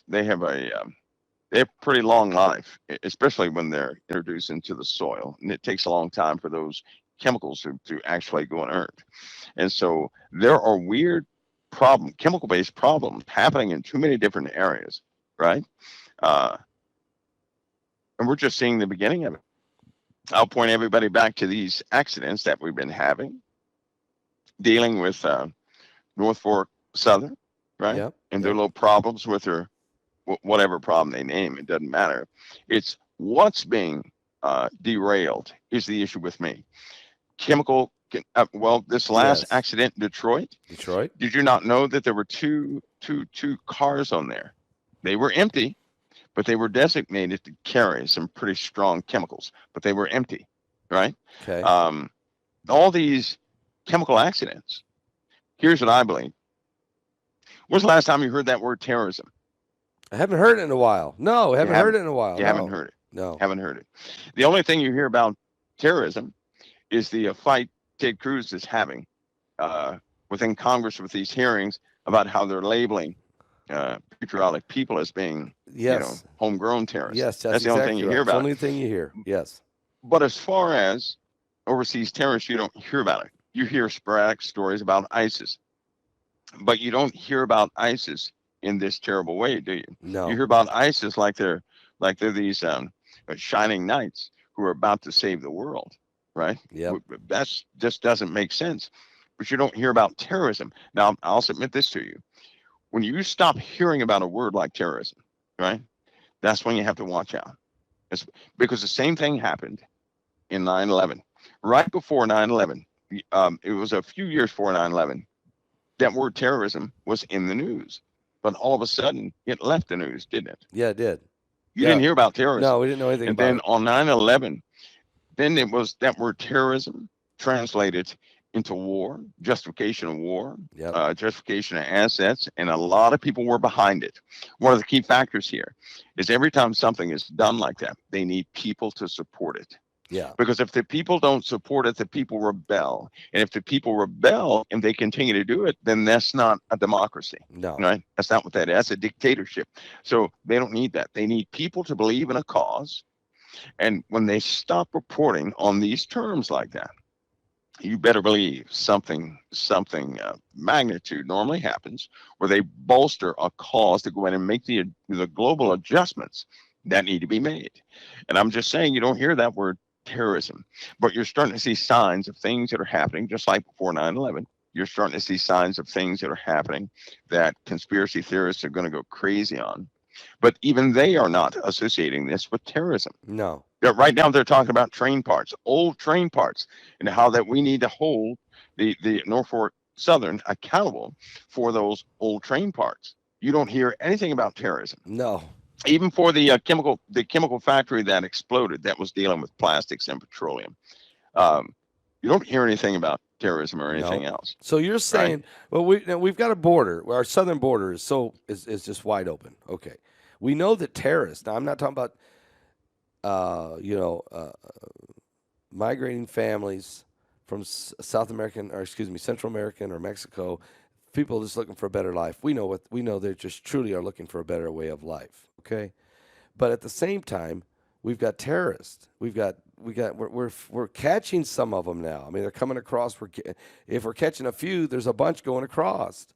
pretty long life, especially when they're introduced into the soil, and it takes a long time for those chemicals to actually go inert. And so there are weird chemical-based problems happening in too many different areas, right? And we're just seeing the beginning of it. I'll point everybody back to these accidents that we've been having, dealing with North Fork Southern, right? Yep. And their little problems with their whatever problem they name, it doesn't matter. It's what's being derailed is the issue with me. This last accident in Detroit. Did you not know that there were two cars on there? They were empty, but they were designated to carry some pretty strong chemicals, but they were empty, right? Okay. All these chemical accidents. Here's what I believe. When's the last time you heard that word terrorism? I haven't heard it in a while. No, I haven't heard it in a while. You haven't heard it. No. Haven't heard it. The only thing you hear about terrorism is the fight Ted Cruz is having within Congress with these hearings about how they're labeling patriotic people as being, homegrown terrorists. Yes, that's the only thing you hear about. The only thing you hear. Yes. But as far as overseas terrorists, you don't hear about it. You hear sporadic stories about ISIS, but you don't hear about ISIS in this terrible way, do you? No. You hear about ISIS like they're these shining knights who are about to save the world, right? Yeah. That's just doesn't make sense. But you don't hear about terrorism. Now, I'll submit this to you. When you stop hearing about a word like terrorism, right, that's when you have to watch out. Because the same thing happened in 9/11. Right before 9/11, it was a few years before 9/11, that word terrorism was in the news. But all of a sudden, it left the news, didn't it? Yeah, it did. You didn't hear about terrorism. No, we didn't know anything and about it. And then on 9/11, then it was that word terrorism translated into war, justification of war, justification of assets, and a lot of people were behind it. One of the key factors here is every time something is done like that, they need people to support it. Yeah. Because if the people don't support it, the people rebel. And if the people rebel and they continue to do it, then that's not a democracy. No. Right? That's not what that is. That's a dictatorship. So they don't need that. They need people to believe in a cause. And when they stop reporting on these terms like that, you better believe something magnitude normally happens where they bolster a cause to go in and make the global adjustments that need to be made. And I'm just saying, you don't hear that word terrorism, but you're starting to see signs of things that are happening just like before 9/11. You're starting to see signs of things that are happening that conspiracy theorists are going to go crazy on, but even they are not associating this with terrorism. No. Right now they're talking about train parts, old train parts, and how that we need to hold the Norfolk Southern accountable for those old train parts. You don't hear anything about terrorism. No. Even for the chemical factory that exploded, that was dealing with plastics and petroleum. Um, you don't hear anything about terrorism or anything No. else. So you're saying, well, we've got a border. Our southern border is just wide open. Okay, we know that terrorists. Now I'm not talking about migrating families from South American, or excuse me, Central American or Mexico, people just looking for a better life. We know they just truly are looking for a better way of life. Okay, but at the same time, we've got terrorists. We're catching some of them now. I mean, they're coming across. If we're catching a few, there's a bunch going across.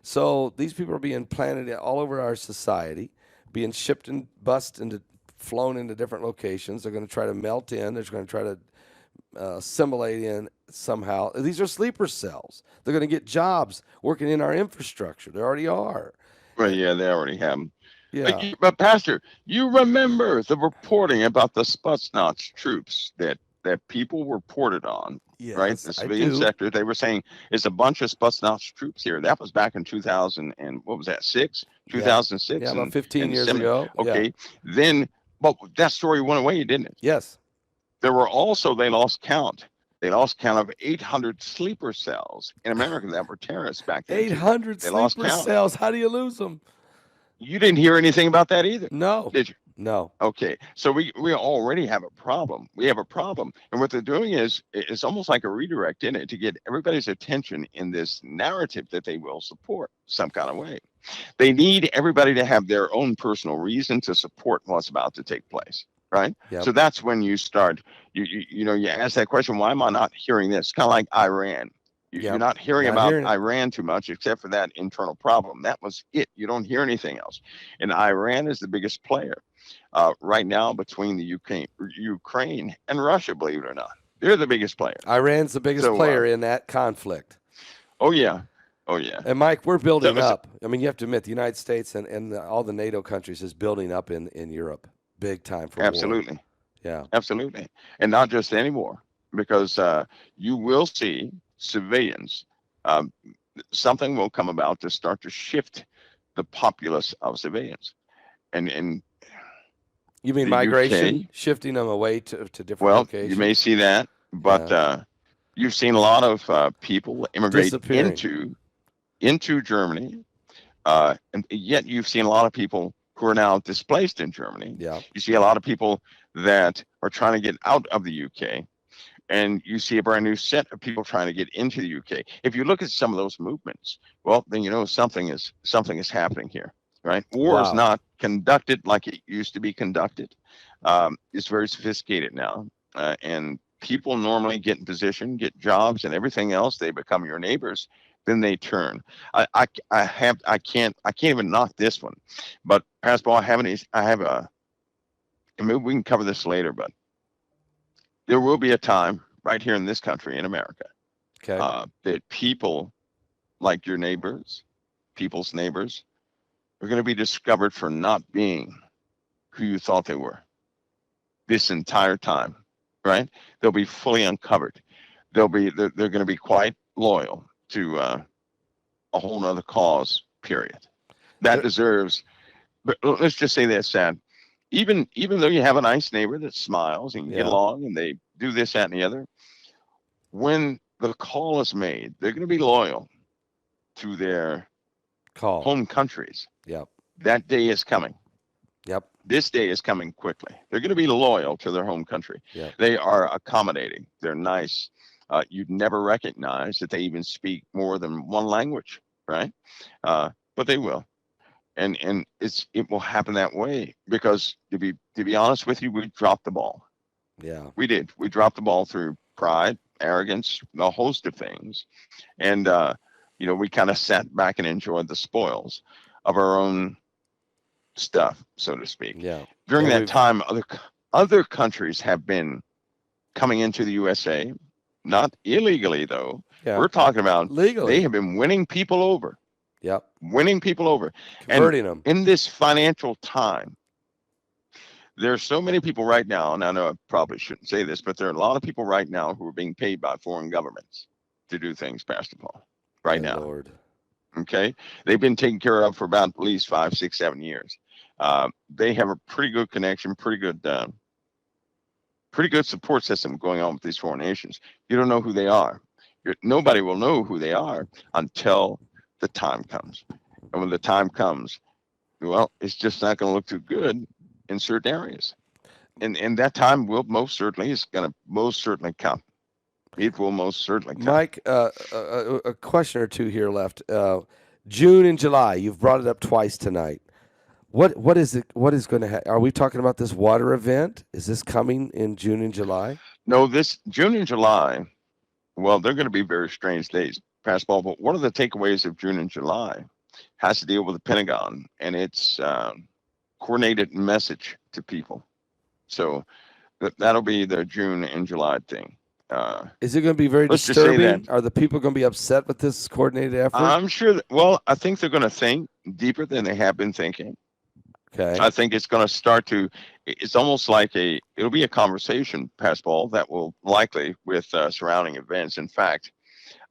So these people are being planted all over our society, being shipped and flown into different locations. They're going to try to melt in. They're going to try to assimilate in somehow. These are sleeper cells. They're going to get jobs working in our infrastructure. They already are. Well, yeah, they already have them. Yeah. But Pastor, you remember the reporting about the Spetsnaz troops that people reported on, right? Yes, The I civilian do. sector. They were saying it's a bunch of Spetsnaz troops here. That was back in 2000 and what was that? 2006 Yeah, about and 15 years 7. ago. Okay, Yeah. then but that story went away, didn't it? Yes. There were also they lost count. They lost count of 800 sleeper cells in America that were terrorists back then. 800 They lost sleeper count. cells. How do you lose them? You didn't hear anything about that either, No. did you? No. Okay, so we already have a problem. We have a problem, and what they're doing is it's almost like a redirect in it to get everybody's attention in this narrative that they will support some kind of way. They need everybody to have their own personal reason to support what's about to take place, right? Yep. So that's when you start. You ask that question. Why am I not hearing this? Kind of like Iran. You're Yep. not hearing Not about hearing it. Iran too much, except for that internal problem. That was it. You don't hear anything else. And Iran is the biggest player right now between the Ukraine and Russia. Believe it or not, they're the biggest player. Iran's the biggest player in that conflict. Oh yeah. And Mike, we're building up. I mean, you have to admit, the United States and all the NATO countries is building up in Europe, big time for absolutely. war. Yeah, absolutely, and not just any war, because you will see civilians. Something will come about to start to shift the populace of civilians, and you mean the migration, UK, shifting them away to different well, locations? you may see that, but you've seen a lot of people immigrate into Germany, and yet you've seen a lot of people who are now displaced in Germany. Yeah. You see a lot of people that are trying to get out of the UK, and you see a brand new set of people trying to get into the UK. If you look at some of those movements, well, then you know something is happening here, right? War is not conducted like it used to be conducted. It's very sophisticated now, and people normally get in position, get jobs, and everything else. They become your neighbors. Then they turn. I can't even knock this one, but Pastor Paul, and maybe we can cover this later, but there will be a time right here in this country, in America, that people like your neighbors, people's neighbors, are going to be discovered for not being who you thought they were this entire time, right? They'll be fully uncovered. They're going to be quite loyal to a whole nother cause, period. That deserves, but let's just say this, Sam. Even though you have a nice neighbor that smiles and you get along and they do this, that, and the other, when the call is made, they're going to be loyal to their home countries. Yep. That day is coming. Yep. This day is coming quickly. They're going to be loyal to their home country. Yep. They are accommodating. They're nice. You'd never recognize that they even speak more than one language, right? But they will. And it will happen that way because to be honest with you, we dropped the ball. Yeah, we did. We dropped the ball through pride, arrogance, a host of things. And, we kind of sat back and enjoyed the spoils of our own stuff, so to speak. Yeah. During And that we've- time, other countries have been coming into the USA, not illegally though. Yeah. We're talking about Legally. they have been winning people over, Yep. winning people over. Converting them. In this financial time, there are so many people right now, and I know I probably shouldn't say this, but there are a lot of people right now who are being paid by foreign governments to do things, Pastor Paul, right My now. Lord. Okay. They've been taken care of for about at least 5, 6, 7 years. They have a pretty good connection, pretty good support system going on with these foreign nations. You don't know who they are. Nobody will know who they are until the time comes. And when the time comes, well, it's just not going to look too good in certain areas. And that time will most certainly come. It will most certainly come. Mike, a question or two here left. June and July. You've brought it up twice tonight. What is it? What is going to happen? Are we talking about this water event? Is this coming in June and July? No, this June and July, well, they're going to be very strange days, Pastor Paul. But one of the takeaways of June and July has to deal with the Pentagon and its coordinated message to people. So that'll be the June and July thing. Is it going to be very let's just say disturbing? that. Are the people going to be upset with this coordinated effort? I'm sure well, I think they're going to think deeper than they have been thinking. Okay. I think it's going to start to, it's almost like it'll be a conversation, Pastor Paul, that will likely with surrounding events. In fact,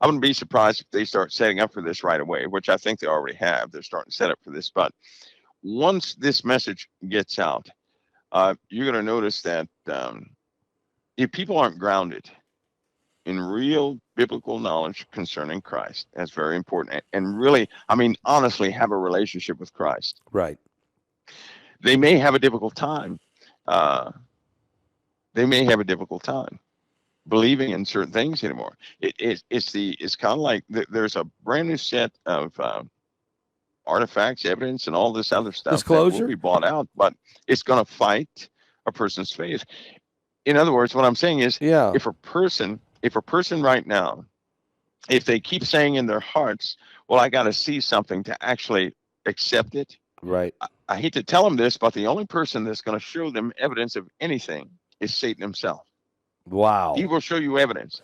I wouldn't be surprised if they start setting up for this right away, which I think they already have. They're starting to set up for this. But once this message gets out, you're going to notice that if people aren't grounded in real biblical knowledge concerning Christ, that's very important. And really, I mean, honestly, have a relationship with Christ. Right. They may have a difficult time. They may have a difficult time believing in certain things anymore. It's kind of like there's a brand new set of artifacts, evidence, and all this other stuff Disclosure? that will be bought out, but it's going to fight a person's faith. In other words, what I'm saying is, Yeah. if a person right now, if they keep saying in their hearts, well, I got to see something to actually accept it. Right. I hate to tell them this, but the only person that's going to show them evidence of anything is Satan himself. Wow. He will show you evidence,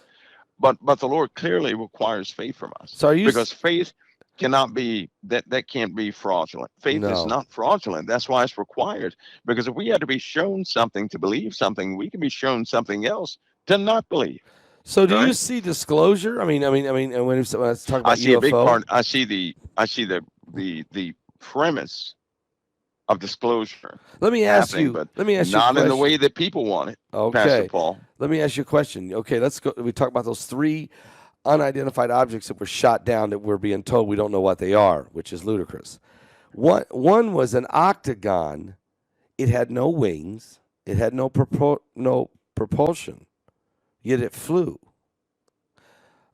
but the Lord clearly requires faith from us. So are you because faith cannot be that can't be fraudulent. Faith is No. not fraudulent. That's why it's required. Because if we had to be shown something to believe something, we can be shown something else to not believe. So do you Right. see disclosure? I mean, and when it's talk about I see UFO, a big part. I see the premise of disclosure let me ask happening, you. but Let me ask you. a not in the question. way that people want it. Okay. Pastor Paul. Let me ask you a question. Okay, let's go. We talk about those 3 unidentified objects that were shot down that we're being told we don't know what they are, which is ludicrous. One was an octagon. It had no wings. It had no propulsion, yet it flew.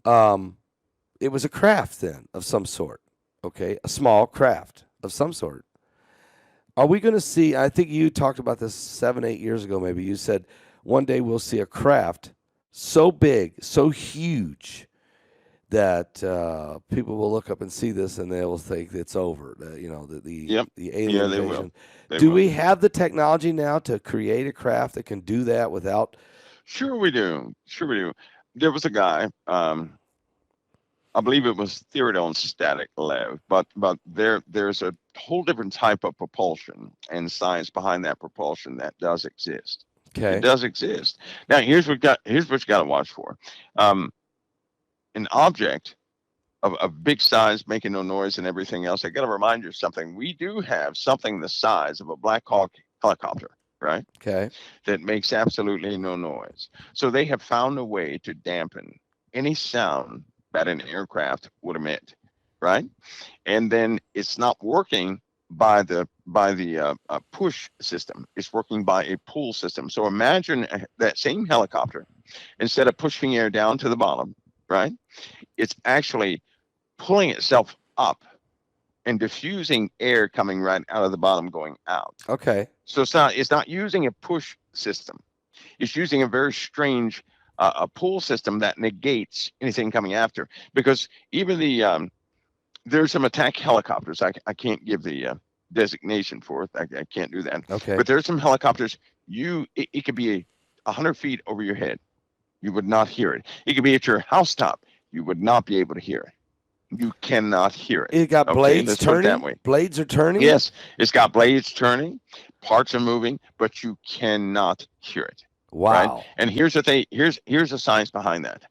It was a craft then of some sort. Okay, a small craft of some sort. Are we going to see? I think you talked about this 7, 8 years ago. Maybe you said one day we'll see a craft so big, so huge that people will look up and see this and they will think it's over. Yep. The alien they will. invasion. They Do will. we have the technology now to create a craft that can do that without? Sure we do. Sure we do. There was a guy, I believe it was Theodore Static Lev, but there's a whole different type of propulsion and science behind that propulsion that does exist. Okay. It does exist. Now here's what you got to watch for. An object of big size, making no noise and everything else. I got to remind you of something. We do have something the size of a Black Hawk helicopter, right? Okay. That makes absolutely no noise. So they have found a way to dampen any sound that an aircraft would emit, right? And then it's not working by the push system. It's working by a pull system. So imagine that same helicopter, instead of pushing air down to the bottom, right? It's actually pulling itself up and diffusing air coming right out of the bottom going out. Okay. So it's not using a push system. It's using a very strange a pull system that negates anything coming after. Because even there's some attack helicopters. I can't give the designation for it. I can't do that. Okay. But there's some helicopters. It could be 100 feet over your head. You would not hear it. It could be at your housetop. You would not be able to hear it. You cannot hear it. It got Okay, blades let's put it that turning. way. Blades are turning. Yes, it's got blades turning, parts are moving, but you cannot hear it. Wow. And here's the thing. Here's the science behind that.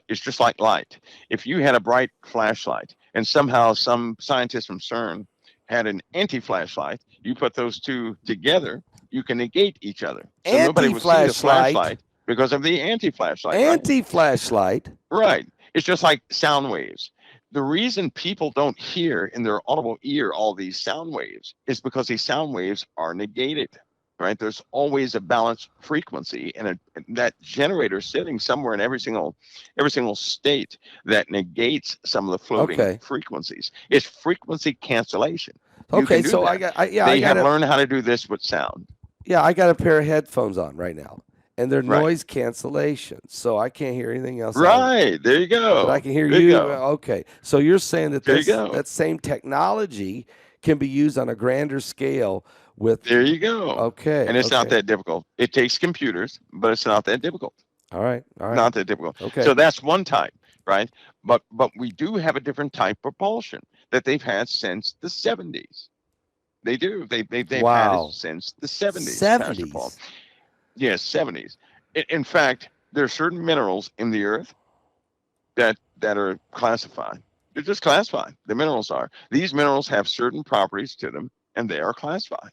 It's just like light. If you had a bright flashlight and somehow some scientist from CERN had an anti-flashlight, you put those two together, you can negate each other. So nobody would see the Anti-flashlight. flashlight because of the anti-flashlight. Anti-flashlight. Right. It's just like sound waves. The reason people don't hear in their audible ear all these sound waves is because these sound waves are negated. Right? There's always a balanced frequency, and that generator sitting somewhere in every single state that negates some of the floating frequencies. It's frequency cancellation. Okay, so that. they I have learned how to do this with sound. Yeah, I got a pair of headphones on right now, and they're noise cancellation, so I can't hear anything else. Right, there you go. But I can hear you. Okay, so you're saying that that same technology can be used on a grander scale. There you go. Okay. And it's not that difficult. It takes computers, but it's not that difficult. All right. Not that difficult. Okay. So that's one type, right? But we do have a different type of propulsion that they've had since the 70s. They do. They've had it since the 70s. 70s. Yes, 70s. In fact, there are certain minerals in the earth that are classified. They're just classified. The minerals are. These minerals have certain properties to them, and they are classified.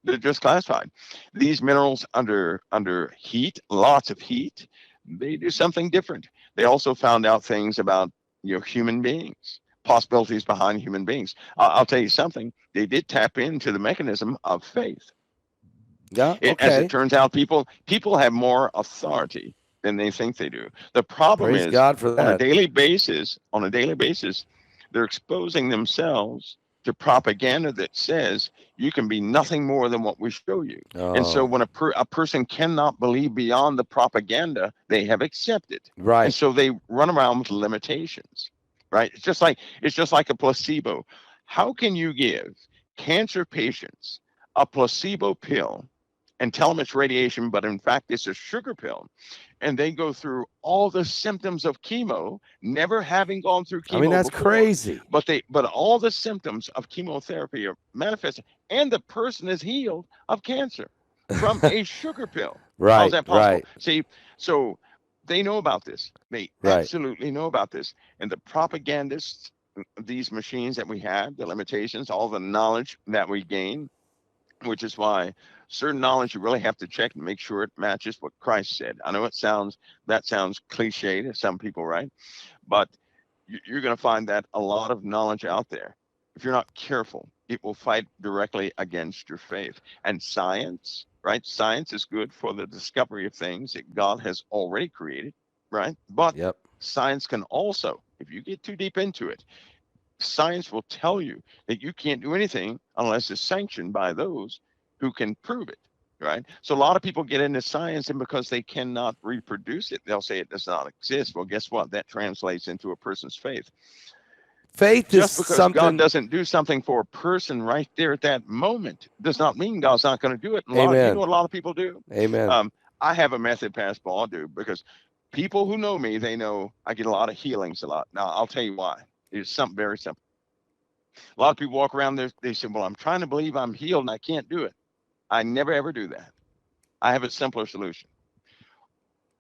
They're just classified. These minerals under heat, lots of heat, they do something different. They also found out things about human beings, possibilities behind human beings. I'll tell you something. They did tap into the mechanism of faith. Yeah. As it turns out, people have more authority than they think they do. The problem is, God for that. on a daily basis, they're exposing themselves to propaganda that says you can be nothing more than what we show you. And so when a person cannot believe beyond the propaganda they have accepted, right? And so they run around with limitations, right? It's just like a placebo. How can you give cancer patients a placebo pill and tell them it's radiation, but in fact it's a sugar pill, and they go through all the symptoms of chemo, never having gone through chemo? I mean, that's before, crazy. But all the symptoms of chemotherapy are manifested, and the person is healed of cancer from a sugar pill. Right. How's that possible? Right. See, so they know about this. They absolutely know about this. And the propagandists, these machines that we have, the limitations, all the knowledge that we gain, which is why certain knowledge you really have to check and make sure it matches what Christ said. I know that sounds cliche to some people, right? But you're going to find that a lot of knowledge out there, if you're not careful, it will fight directly against your faith. And science, right? Science is good for the discovery of things that God has already created, right? But science can also, if you get too deep into it, science will tell you that you can't do anything unless it's sanctioned by those who can prove it, right? So a lot of people get into science, and because they cannot reproduce it, they'll say it does not exist. Well, guess what? That translates into a person's faith. Faith just is because something God doesn't do something for a person right there at that moment does not mean God's not going to do it. You know what a lot of people do? Amen. I have a method, Pastor Paul, I do, because people who know me, they know I get a lot of healings a lot. Now, I'll tell you why. It's something very simple. A lot of people walk around there, they say, well, I'm trying to believe I'm healed and I can't do it. I never, ever do that. I have a simpler solution.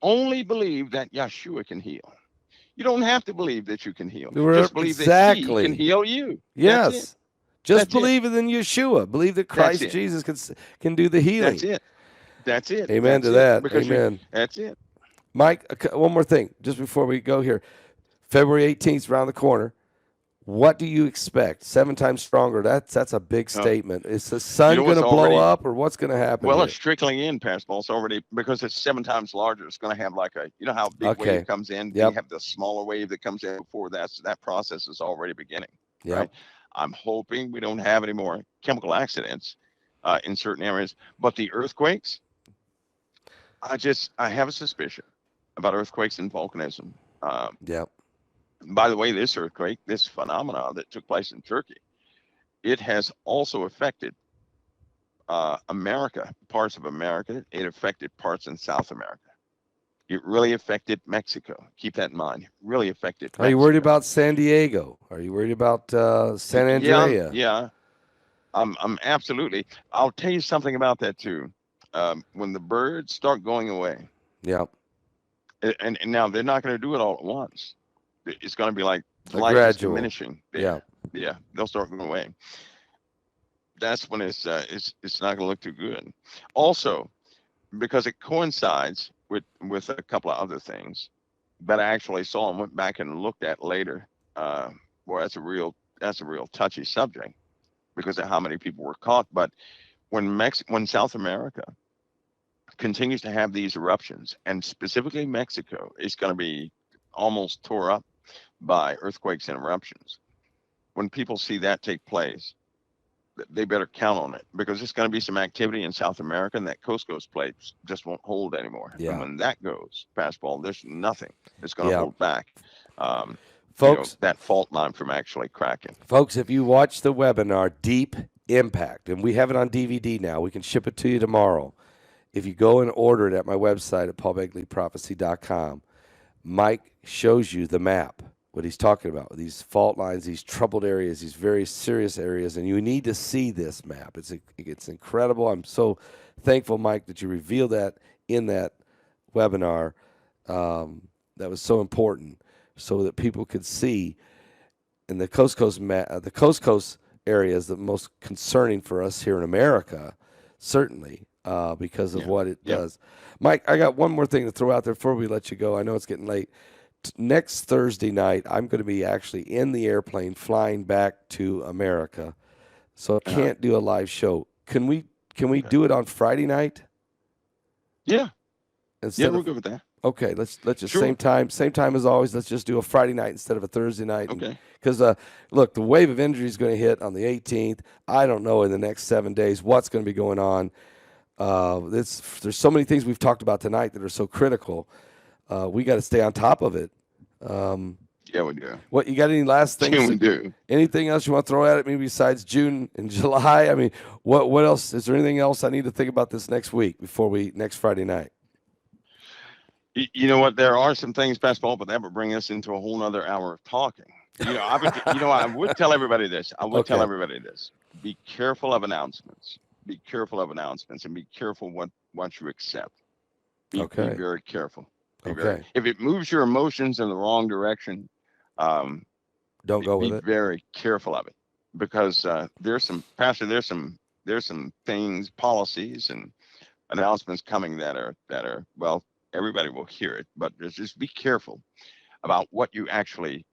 Only believe that Yeshua can heal. You don't have to believe that you can heal. Just believe that he can heal you. Yes. Just believe in Yeshua. Believe that Christ Jesus can do the healing. That's it. Amen to that. Amen. That's it. Mike, one more thing, just before we go here. February 18th around the corner. What do you expect? 7 times stronger. That's a big statement. Is the sun going to blow up, or what's going to happen? Well, it's trickling in, Pastor Paul. It's already, because it's 7 times larger. It's going to have like a, how big wave comes in. You have the smaller wave that comes in before that. So that process is already beginning. Right. I'm hoping we don't have any more chemical accidents in certain areas, but the earthquakes, I have a suspicion about earthquakes and volcanism. Yeah. By the way, this earthquake, this phenomenon that took place in Turkey, it has also affected America, parts of America. It affected parts in South America. It really affected Mexico. Keep that in mind. It really affected Mexico. Are you worried about San Diego? Are you worried about San Andrea? Yeah. I'm absolutely. I'll tell you something about that too. When the birds start going away, Yeah. and now they're not going to do it all at once. It's going to be like A life is gradual. diminishing. Yeah. Yeah, they'll start going away. That's when it's not going to look too good. Also, because it coincides with a couple of other things that I actually saw and went back and looked at later. Well, that's a real touchy subject because of how many people were caught. But when South America continues to have these eruptions, and specifically Mexico is going to be almost tore up by earthquakes and eruptions. When people see that take place, they better count on it because there's going to be some activity in South America, and that Coast plate just won't hold anymore. Yeah. And when that goes, fastball, there's nothing that's going to hold back. Folks, that fault line from actually cracking. Folks, if you watch the webinar, Deep Impact, and we have it on DVD now, we can ship it to you tomorrow. If you go and order it at my website at paulbegleyprophecy.com, Mike shows you the map, what he's talking about, these fault lines, these troubled areas, these very serious areas, and you need to see this map. It's incredible. I'm so thankful, Mike, that you revealed that in that webinar. That was so important, so that people could see. And the Coast area is the most concerning for us here in America, certainly, because of what it does. Mike, I got one more thing to throw out there before we let you go. I know it's getting late. Next Thursday night, I'm going to be actually in the airplane flying back to America, so I can't do a live show. Can we do it on Friday night? Yeah. We'll go with that. Okay, let's just same time as always. Let's just do a Friday night instead of a Thursday night. Okay. Because look, the wave of injury is going to hit on the 18th. I don't know in the next 7 days what's going to be going on. There's so many things we've talked about tonight that are so critical. We got to stay on top of it. Yeah, we do. What you got? Any last things? Yeah, we do. Anything else you want to throw at me besides June and July? I mean, what else? Is there anything else I need to think about this next week before next Friday night? You know what? There are some things, basketball, but that would bring us into a whole nother hour of talking. I would tell everybody this. Tell everybody this. Be careful of announcements. Be careful of announcements, and be careful what you accept. Be very careful. If it moves your emotions in the wrong direction, don't go with it. Be very careful of it, because there's some things, policies, and announcements coming that are well, everybody will hear it, but just be careful about what you actually,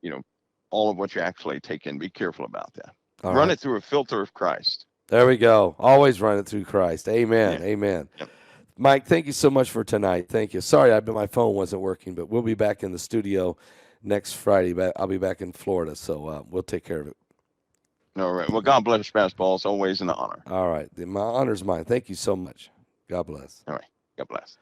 all of what you actually take in. Be careful about that. Run it through a filter of Christ. There we go. Always run it through Christ. Amen. Yeah. Amen. Yep. Mike, thank you so much for tonight. Thank you. Sorry, my phone wasn't working, but we'll be back in the studio next Friday. I'll be back in Florida, so we'll take care of it. All right. Well, God bless basketball. It's always an honor. All right. My honor's mine. Thank you so much. God bless. All right. God bless.